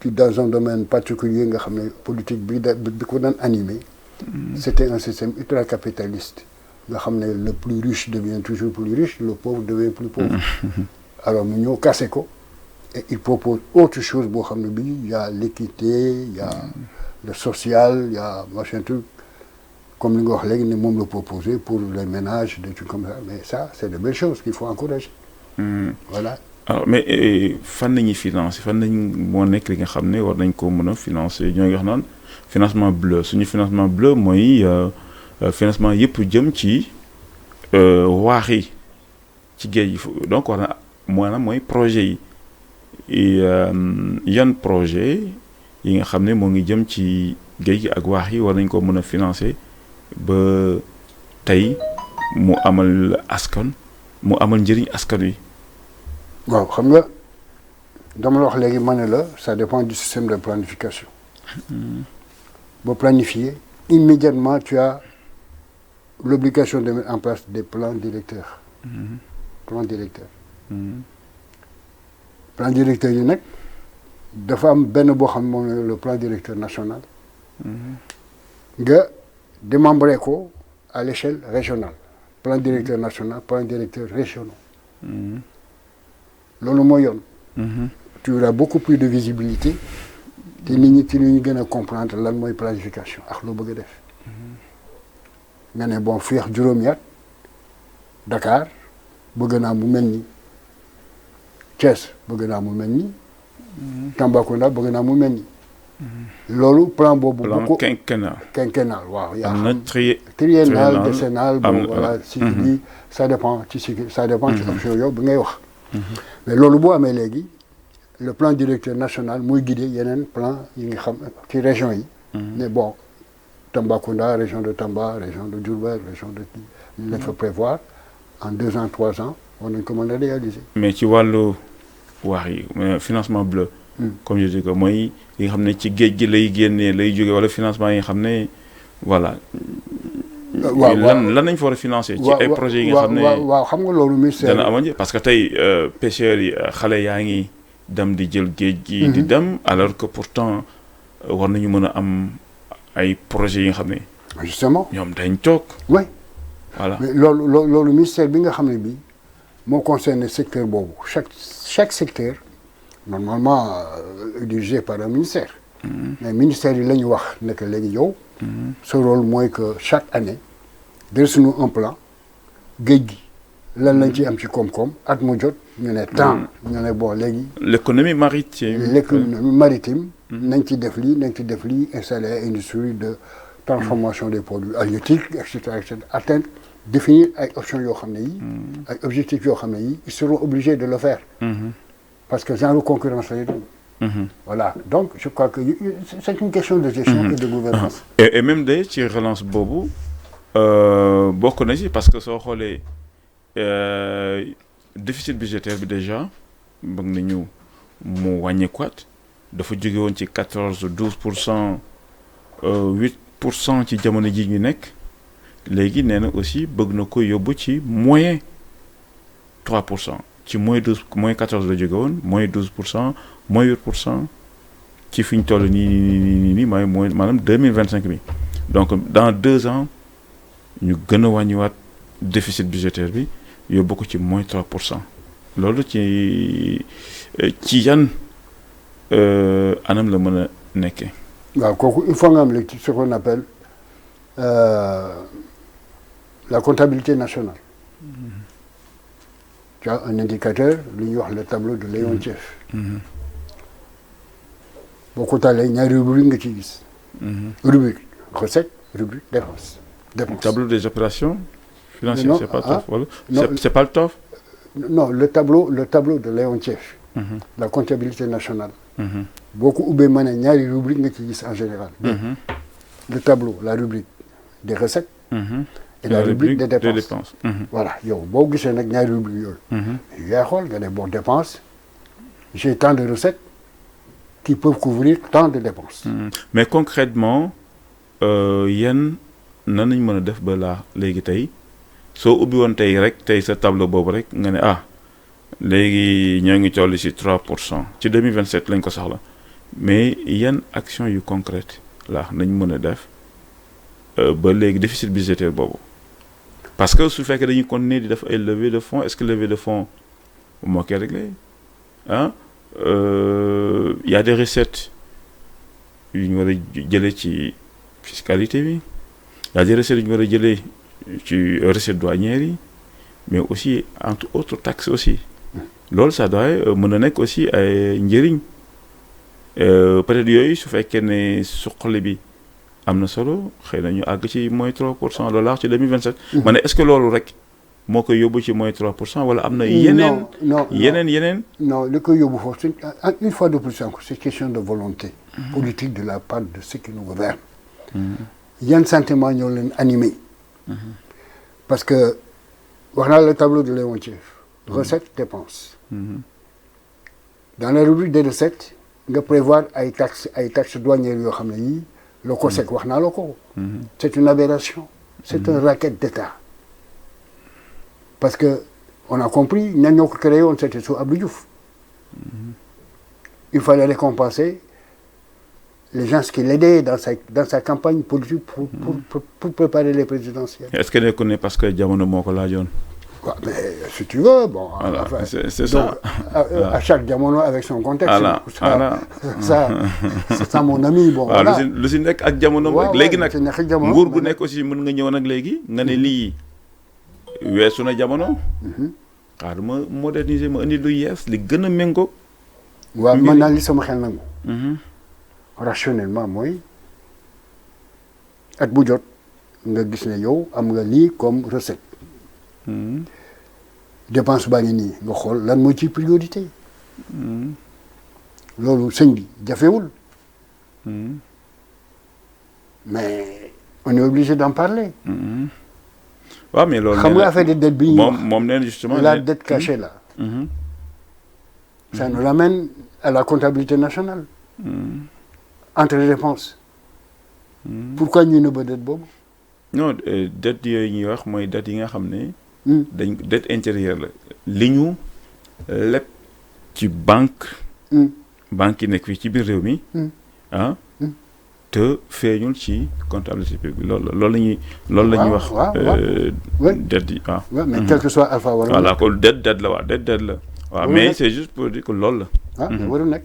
dans un domaine particulier nga xam ne politique bi ko daan animé c'était un système ultra capitaliste nga xam ne le plus riche devient toujours plus riche le pauvre devient plus pauvre alors mu ñëw casser ko et il propose autre chose boo xam ne bii il y a l'équité il y a le social il y a machin truc comme li nga wax léegi ne moom la proposé pour les ménages des trucs comme ça mais ça c'est de belles choses qu'il faut encourager. voilà. alors mais fan nañuy financer fan nañ moo nekk li nga xam ne war nañ ko mën a financer ñoo ngi wax naan financement bleu suñu financement bleu mooy financement yëpp jëm ci waax yi ci géej yi donc war na maanaam mooy projet yi yan projet yi nga xam ne moo ngi jëm ci géej gi ak waax yi war nañ ko mën a financer. ba tey mu amal njëriñ askan wi. waaw xam nga dama la wax léegi ma ne la ça dépend du système de planification. boo planifier immédiatement tu as l'obligation de mettre en place des plans directeurs. plans directeurs yi nag dafa am benn boo xam moom le plan directeur national. nga démembré ko à l'échelle régionale plan directeur national plan directeur régional loolu mooy yoon tu auras beaucoup plus de visibilité te nit ñi ci li ñu gën a comprendre lan mooy planification ak loo bëgg a def nga ne bon fii ak juróomi at Dakar bëgg naa mu mel ni Thiès bëgg naa mu mel ni Tambacounda bëgg naa mu mel ni loolu plan boobu. plan quinquennal waaw. am na triennal décennal bon voilà si bi ça dépend ci option yow bi ngay wax. mais loolu boo amee léegi le plan directeur national mooy guider yeneen plan yi nga xam ci région yi. mais bon Tambacounda région de Tamba région de Diourbel région de li lañ fa prévoir en 2 ans 3 ans war nañ ko mën a réaliser. mais ci wàllu wax yi financement bleu. comme je dis que mooy yi nga xam ne ci géej gi lay génnee lay jóge wala financement yi nga xam ne voilà lan nañ fa war a financer. ci ay projets yi nga xam ne waaw xam nga loolu ministère dana amoon parce que tey pêcheurs yi xale yaa ngi dem di jël géej gi. di dem alors que pourtant war nañu mën a am ay projets yi nga xam ne. justement ñoom dañ toog. oui voilà mais loolu ministère bi nga xam ne bii moo concerne secteur boobu chaque secteur normalement dirigé par un ministère. mais ministère yi la ñu wax nekk léegi yow. ce rôle mooy que chaque année del suñu un plan géej gi lan lañ ci am ci koom-koom at mu jot ñu ne temps ñu ne bon léegi. l'économie maritime. l'économie maritime. nañ ci def lii nañ ci def lii installer industrie de transformation des produits halieutiques et cetera atteindre définir ay options yoo xam ne yi. ay objectifs yoo xam ne yi ils seront obligés de le faire. parce que genre concurrence lay doon. Voilà donc je crois que c'est une question de gestion et de gouvernance et même de ci relance boobu bokk na ci parce que soo xoolee déficit budgétaire bi déjà bëgg nañu mu wàññeekuwaat dafa jóge woon ci 12%, 8% ci jamono ji ñu nekk léegi nee na aussi bëgg na ko yóbbu ci moins 3%. ci moins 14 la jóge woon moins 12%, moins 8% ci fi ñu toll nii maanaam 2025 bi donc dans 2 ans ñu gën a wàññiwaat déficit budgétaire bi yóbbu ko ci moins 3%. loolu ci yan anam la mën a nekkee. waaw kooku il faut nga am léegi ce qu'on appelle la comptabilité nationale. Tu as un indicateur lu ñuy wax le tableau de Léontief. boo ko taalee ñaari rubrique nga ciy gis. rubrique recette rubrique dépense. Tableau des opérations financières. C'est pas TOF wala c'est pas le TOF. Non le tableau de Léontief. La comptabilité nationale. boo ko ubbee ma ne ñaari rubrique nga ciy gis en général. le tableau la rubrique des recettes. et la rubrique des dépenses. Voilà yow boo gisee nag ñaari rubrique yooyu. yaa xool nga ne bon dépense j'ai tant de recettes qui peuvent couvrir tant de dépenses. Mais concrètement yan nan nañ mën a def ba laa léegi tey soo ubbi woon tey rek tey sa tableau boobu rek nga ne léegi ñoo ngi toll ci 3% ci 2027 lañ ko soxla mais yan action yu concrète la nañ mën a def ba léegi déficit budgétaire boobu parce que su fekkee dañuy continuer di def ay levée de fonds est-ce que levée de fonds moo koy réglé y a des recettes yu ñu war a jëlee ci fiscalité bi y a des recettes yu ñu war a jëlee ci recettes douanières yi mais aussi entre autres taxes aussi loolu ça doit mën a nekk aussi ay njëriñ peut-être yooyu su fekkee ne suqali bi am na solo xëy na ñu àgg ci moins 3% de l'art ci 2027. ma ne est-ce que loolu rek moo koy yóbbu ci moins 3% wala am na yeneen. yeneen. non li koy yóbbu foofu une fois de plus encore c'est question de volonté politique de la part de ceux qui nous gouvernent. yan sentiment ñoo leen animé. parce que wax naa le tableau de Léontief. recettes dépenses. dans la rubrique des recettes nga prévoir ay taxes douanières yoo xam ne yii. le COSEC wax naa la ko. c'est une aberration. c'est un racket d'État. parce que on a compris ñan ñoo ko créé woon c'était sous Abdou Diouf. il fallait récompenser les gens qui l'aidaient dans sa campagne politique pour préparer les présidentielles. est-ce que nekku ne parce que jamono moo ko laajoon. waaw mais si tu veux bon. voilà enfin, c'est ça. à chaque jamono avec son contexte. voilà c'est ça mon ami bon. voilà lu si nekk ak jamono. waaw léegi nag lu si nekk ak jamono nguur gu nekk aussi mën nga ñëw nag léegi nga ne lii weesu na jamono. xaaral ma moderniser ma indi lu yees li gën a méngóog. waaw man naa li sama xel nangu. rationnellement mooy at bu jot nga gis ne yow am nga lii comme recette. dépense baa ngi nii nga xool lan moo ci priorité. loolu sëñ bi jafewul. mais on est obligé d'en parler. waaw mais loolu xam nga affaire de dette bi ñuy wax moom nee na justement la dette cachée là. ça nous ramène à la comptabilité nationale. entre les dépenses. pourquoi ñu nëbb dette boobu. non dette yooyu ñuy wax mooy dette yi nga xam ne. dañ dette intérieure la li ñu leb ci banque. banque yi nekk fii ci biir réew mi. ah te feeñul ci comptabilité publique bi loolu la ñuy. loolu la ñuy wax. dette yi waaw. mais quel que soit alpha warul. voilà kon dette la waaw dette la. waaw mais c'est juste pour dire que loolu la. ah warul nekk.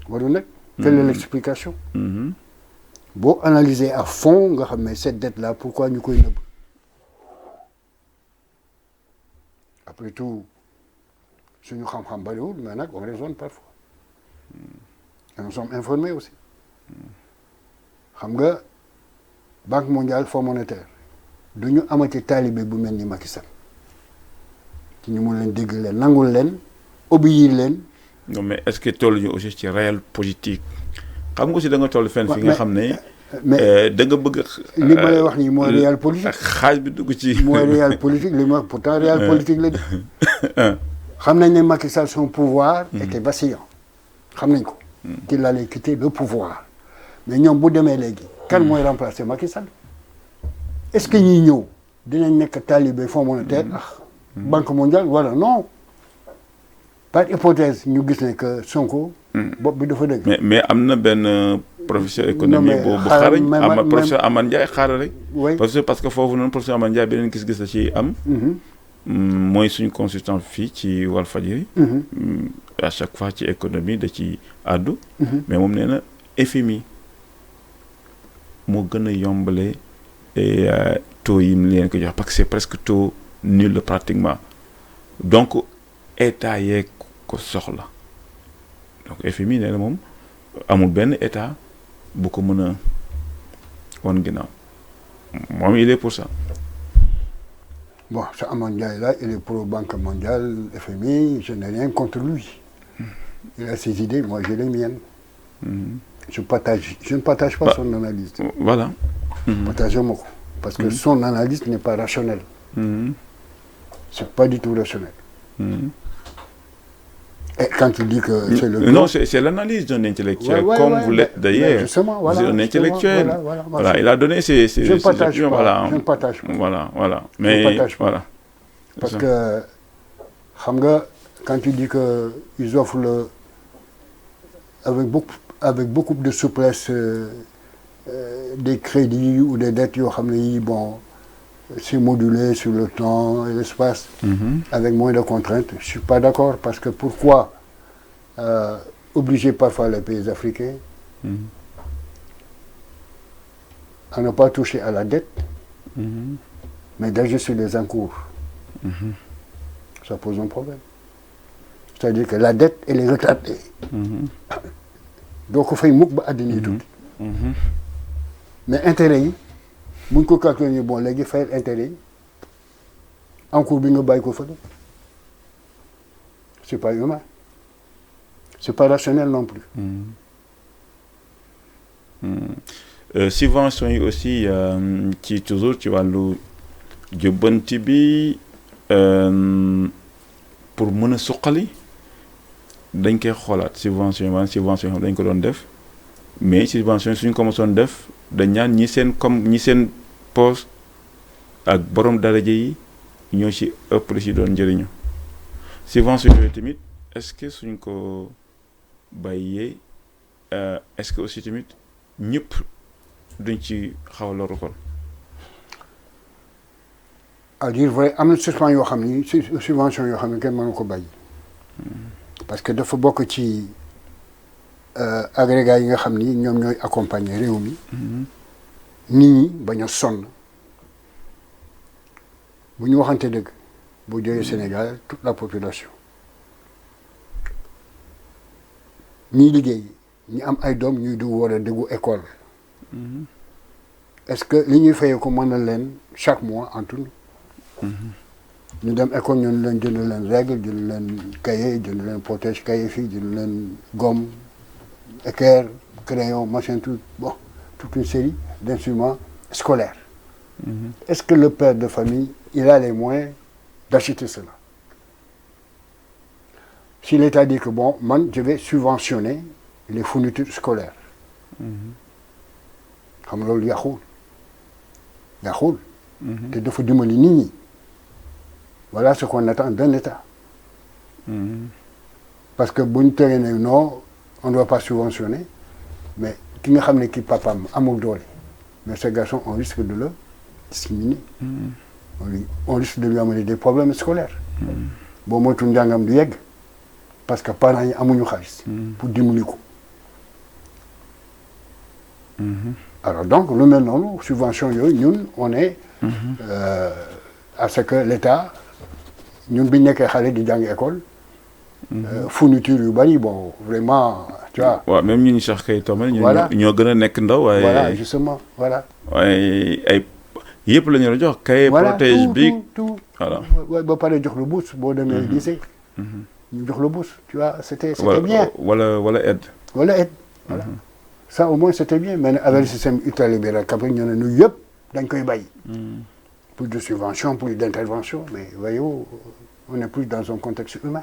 warul nekk. quelle est l'explication. boo analyser à fond nga xam ne cette dette là pourquoi ñu koy nëbb. après tout suñu xam-xam bariwul mais nag on raisonne parfois. et nous sommes informés aussi. xam nga Banque mondiale Fonds monétaire du ñu amati taalibe bu mel ni Macky Sall ci ñu mun leen dégg leen nangul leen obéir leen. non mais est-ce que toll ñu aussi ci réel politique xam nga aussi da nga toll fenn fi nga xam ne. mais da nga bëgg. li ma lay wax nii mooy réel politique. xaaj bi dugg ci. mooy réel politique li ma wax pourtant réel politique la di. xam nañ ne Macky Sall son pouvoir était vacillant xam nañ ko. qu'il allait quitter le pouvoir mais ñoom bu demee léegi. kan mooy remplacer Macky Sall. est-ce que ñiy ñëw dinañ nekk talibé Fonds monétaire ak Banque mondiale wala non. par hypothèse ñu gis ne que Sonko. bopp bi dafa dëgg. mais am na benn professeur économie bu xarañ professeur Amane Ndiaye xaaral rek. oui parce que foofu noonu professeur Amane Ndiaye beneen gis-gis la ci am. mooy suñu consultant fii ci Walfadjri. à chaque fois ci économie da ci àddu. mais moom nee na FMI moo gën a yombale taux yi mu leen ko jox parce que c'est presque taux nul pratiquement donc état yeeg ko soxla donc FMI nee na moom amul benn état bu ko mën a wan ginnaaw moom il est pour ça. bon ce Amane Ndiaye là il est pro Banque mondiale FMI je n'ai rien contre lui. Il a ses idées moi j'ai les miennes. je ne partage pas son analyse. voilà. partagé ma ko parce que son analyse n'est pas rationnelle. c'est pas du tout rationnel. Et quand il dit que c'est le non c'est l'analyse d'un intellectuel comme vous l'êtes d'ailleurs. Justement voilà. C'est un intellectuel. Voilà il a donné ses je ne partage pas voilà. je ne partage pas. voilà mais voilà. parce que xam nga quand tu dis que ils offrent le avec beaucoup de souplesse des crédits ou des dettes yoo xam ne yi bon c'est modulé sur le temps et l'espace. Avec moins de contraintes je suis pas d'accord parce que pourquoi obliger parfois les pays africains à ne pas toucher à la dette mais d'agir sur les encours. Ça pose un problème. C'est-à-dire que la dette elle est retardée. doo ko fay mukk ba àddina yi tuuti. mais intérêt yi buñ ko calculer bon léegi fayal intérêt yi encours bi nga bàyyi ko fële c'est pas humain c'est pas rationnel non plus. subventions yi aussi ci toujours ci wàllu jubbanti bi pour mën a suqali dañ koy xoolaat subvention yi dañ ko doon def mais subvention yi suñ ko mosoon def dañ ñaan ñi seen poste ak borom daraja yi ñoo ci ëpp li ci doon njëriñu subvention yooyu tamit est-ce que suñ ko bàyyee est-ce que aussi tamit ñëpp duñ ci xaw a loru kon. à dire vrai am na suspension yoo xam ni subvention yoo xam ne kenn mënu ko bàyyi. parce que dafa bokk ci agrégat yi nga xam ni ñoom ñooy accompagner réew mi. nit ñi bañ a sonn bu ñu waxante dëgg boo jëlee Sénégal toute la population ñiy liggéey ñi am ay doom ñuy du war a déggu école. est-ce que li ñuy fayee ko mën na leen chaque mois en tout. ñu dem école ñu leen jënd leen règle jënd leen cahier jënd leen protège cahier fii jënd leen gomme équerre crayon machin tout bon toute une série d'instruments scolaires. Est-ce que le père de famille il a les moyens d'acheter cela? Si l'État dit que bon man je vais subventionner les fournitures scolaires. xam nga loolu yàqul yàqul. te dafa dimbali nit ñi. voilà ce qu'on attend d'un État. parce que bu ñu teree ne non on ne doit pas subventionner mais ki nga xam ne kii papaam amul doole mais ce garçon on risque de le discriminer. on risque de lui amener des problèmes scolaires. boo moytuwul njàngam du yegg parce que parents yi amuñu xaalis. pour dimbali ko. alors donc lu mel noonu subvention yooyu ñun on est. à ce que l'État ñun bi ñu nekkee xale di jàng école. fourniture yu bari bon vraiment tu vois. waaw même ñun sax kay tombé. voilà ñoo gën a nekk ndaw waaye. voilà justement voilà. waaye ay yëpp la ñu la jox. kay protège bi tout voilà. ba pare jox la bourse boo demee lycée. ñu jox la bourse tu vois c'était bien. wala aide. wala aide voilà. ça au moins c'était bien mais avec le système ultralibéral qu'après ñu ne ñu yëpp dañ koy bàyyi. plus de subventions plus d'interventions mais voyez-vous on est plus dans un contexte humain.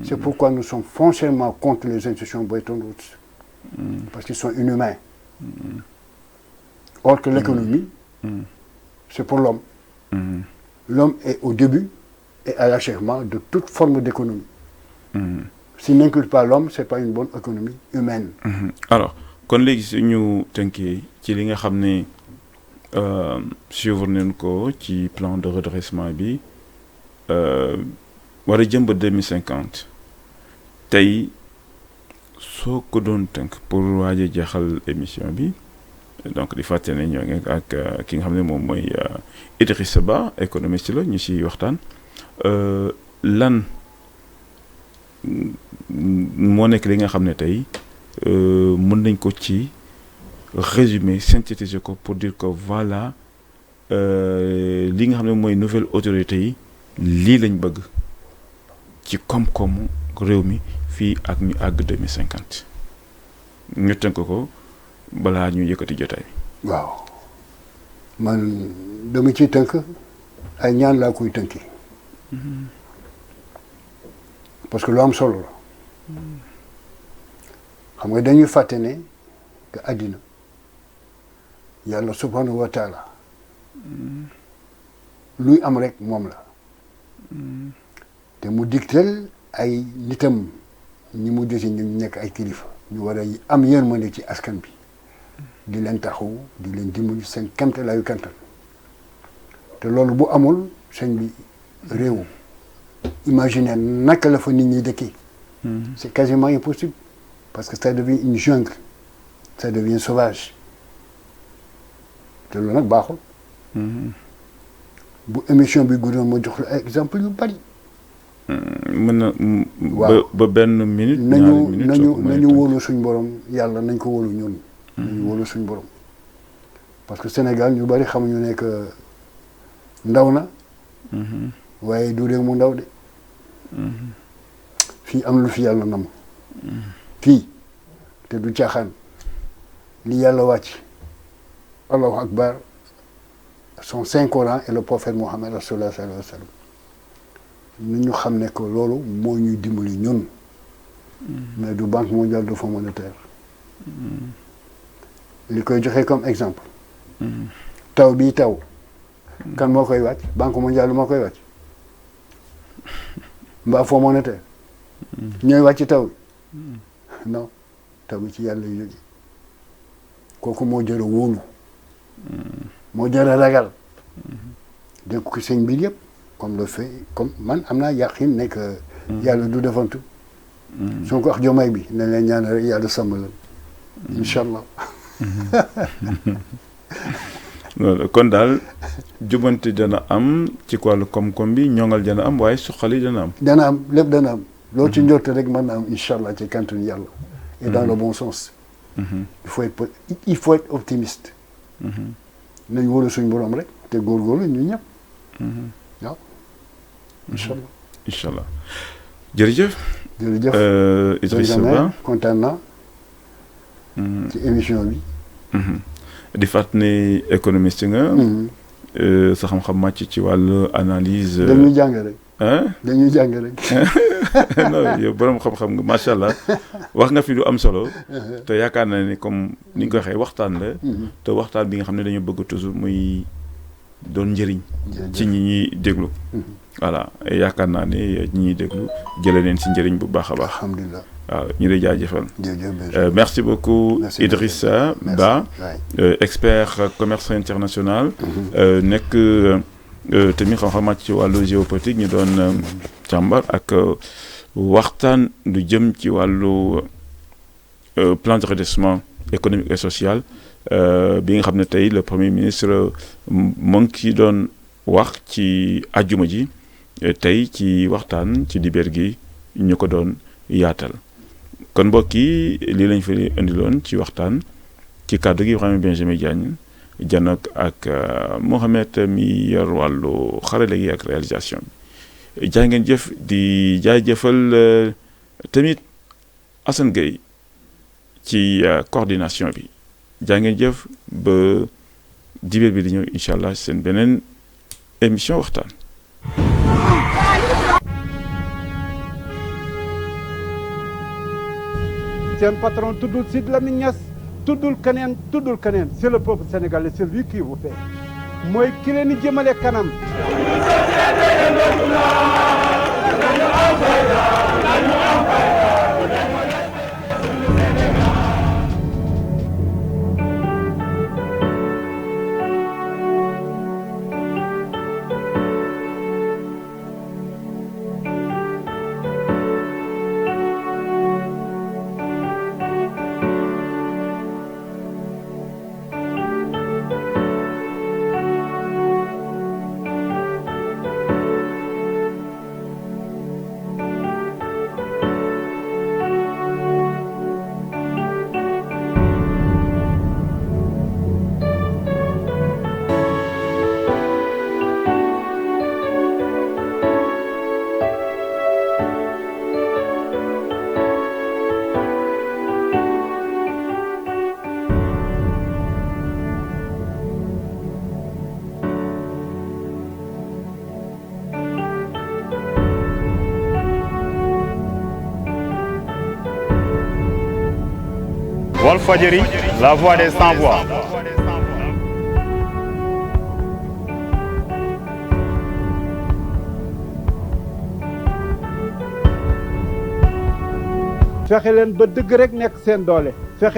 C'est pourquoi nous sommes foncièrement contre les institutions Bretton Woods. Parce qu'ils sont inhumains. Or que l'économie, c'est pour l'homme. L'homme est au début et à l'achèvement de toute forme d'économie. S'il n'inclut pas l'homme, c'est pas une bonne économie humaine. Alors kon léegi su ñu tënkee ci li nga xam ne suivre nañ ko ci plan de redressement bi war a jëm ba 2050 tey soo ko doon tënk pour waaj a jeexal émission bi donc di fàttali ne ñoo ngi ak ki nga xam ne moom mooy Idrissa Ba économiste la ñu siy waxtaan lan moo nekk li nga xam ne tey mën nañ ko ci résumer synthétiser ko pour dire que voilà li nga xam ne mooy nouvelle autorité yi lii lañ bëgg ci koom-koomu réew mi fii ak ñu àgg 2050 ñu tënk ko balaa ñu yëkkati jotaay bi. waaw man dama ciy tënk ay ñaan laa koy tënki parce que lu am solo la xam nga dañuy fàtte ne que àddina yàlla subhanahu wa taala luy am rek moom la te mu digteel ay nitam ñi mu desi ñu nekk ay kilifa ñu war a am yërmande ci askan bi di leen taxaw di leen dimbali seen kemtalaayu kantan te loolu bu amul sëñ bi réew imaginer naka la fa nit ñi dëkkee c'est quasiment impossible parce que ça devient une jungle ça devient sauvage te loolu nag baaxul bu émission bi guddoon ma jox la exemple yu bari mën na ba benn minute nañu wóolu suñ borom yàlla nañ ko wóolu ñun nañu wóolu suñ borom parce que Sénégal ñu bari xamuñu ne que ndaw na waaye du réew mu ndaw de fii am lu fi yàlla nam fii te du caaxaan li yàlla wàcc allahu akbar son saint Coran et le prophète Mohammed rasulullah sallallahu alayhi wa sallam ñu xam ne que loolu moo ñuy dimbali ñun mais du banque mondiale du fonds monétaire li koy joxe comme exemple taw bii taw kan moo koy wàcc banque mondiale moo koy wàcc mbaa fonds monétaire ñooy wàcc taw bi non taw bi ci yàlla yu jóge kooku moo jar a wóolu moo jar a ragal dénk ko sëñ bi yëpp comme le fait comme man am naa yàqin ne que yàlla du defantu soo ko wax jomay bi nañ leen ñaan rek yàlla sàmm la incha allah kon daal jubante dana am ci wàllu koom-koom bi ñoŋal dana am waaye suqali dana am lépp dana am loolu ci njorte rek mën na am incha allah ci kantun yàlla et dans le bon sens il faut être optimiste nañ wóolu suñ borom rek te góorgóorlu ñu ñëpp waaw incha allah jërëjëf Idrissa Ba kontaan naa ci émission bi di fàttali ne économiste nga sa xam-xam màcc ci wàllu analyse dañuy jàng rek dañuy jàng rek non yow borom xam-xam nga macha allah wax nga fi lu am solo te yaakaar naa ne comme ni nga ko waxee waxtaan la te waxtaan bi nga xam ne dañu bëgg toujours muy doon njëriñ ci ñi ñuy déglu voilà yaakaar naa ne ñi ñuy déglu jëlee leen si njëriñ bu baax a baax alhamdulilah waaw ñu lay jaajëfal jërëjëf merci beaucoup Merci, Idrissa Ba expert commerce international nekk tamit xam-xamat ci wàllu géopolitique ñu doon càmbar ak waxtaan lu jëm ci wàllu plan de redressement économique et social bi nga xam ne tey le premier ministre mu ngi ci doon wax ci àjjuma ji tey ci waxtaan ci dibeer gi ñu ko doon yaatal kon mbokk yi lii lañ fi indiloon ci waxtaan ci kàddu gi Ibrahima Benjamin Diagne janook ak Mohamed mi yor wàllu xarale gi ak réalisation bi jaa ngeen jëf di jaajëfal tamit Assane Gueye ci coordination bi jaa ngeen jëf ba dibeer bi di ñëw incha allah seen beneen émission waxtaan. seen patron tuddul Sidy Lamine Niass tuddul keneen c'est le peuple sénégalais, c'est lui qui vous fait mooy ki leen di jëmale kanam. Walfadjri, la voix des sans-voix. fexe leen ba dëgg rek nekk seen doole.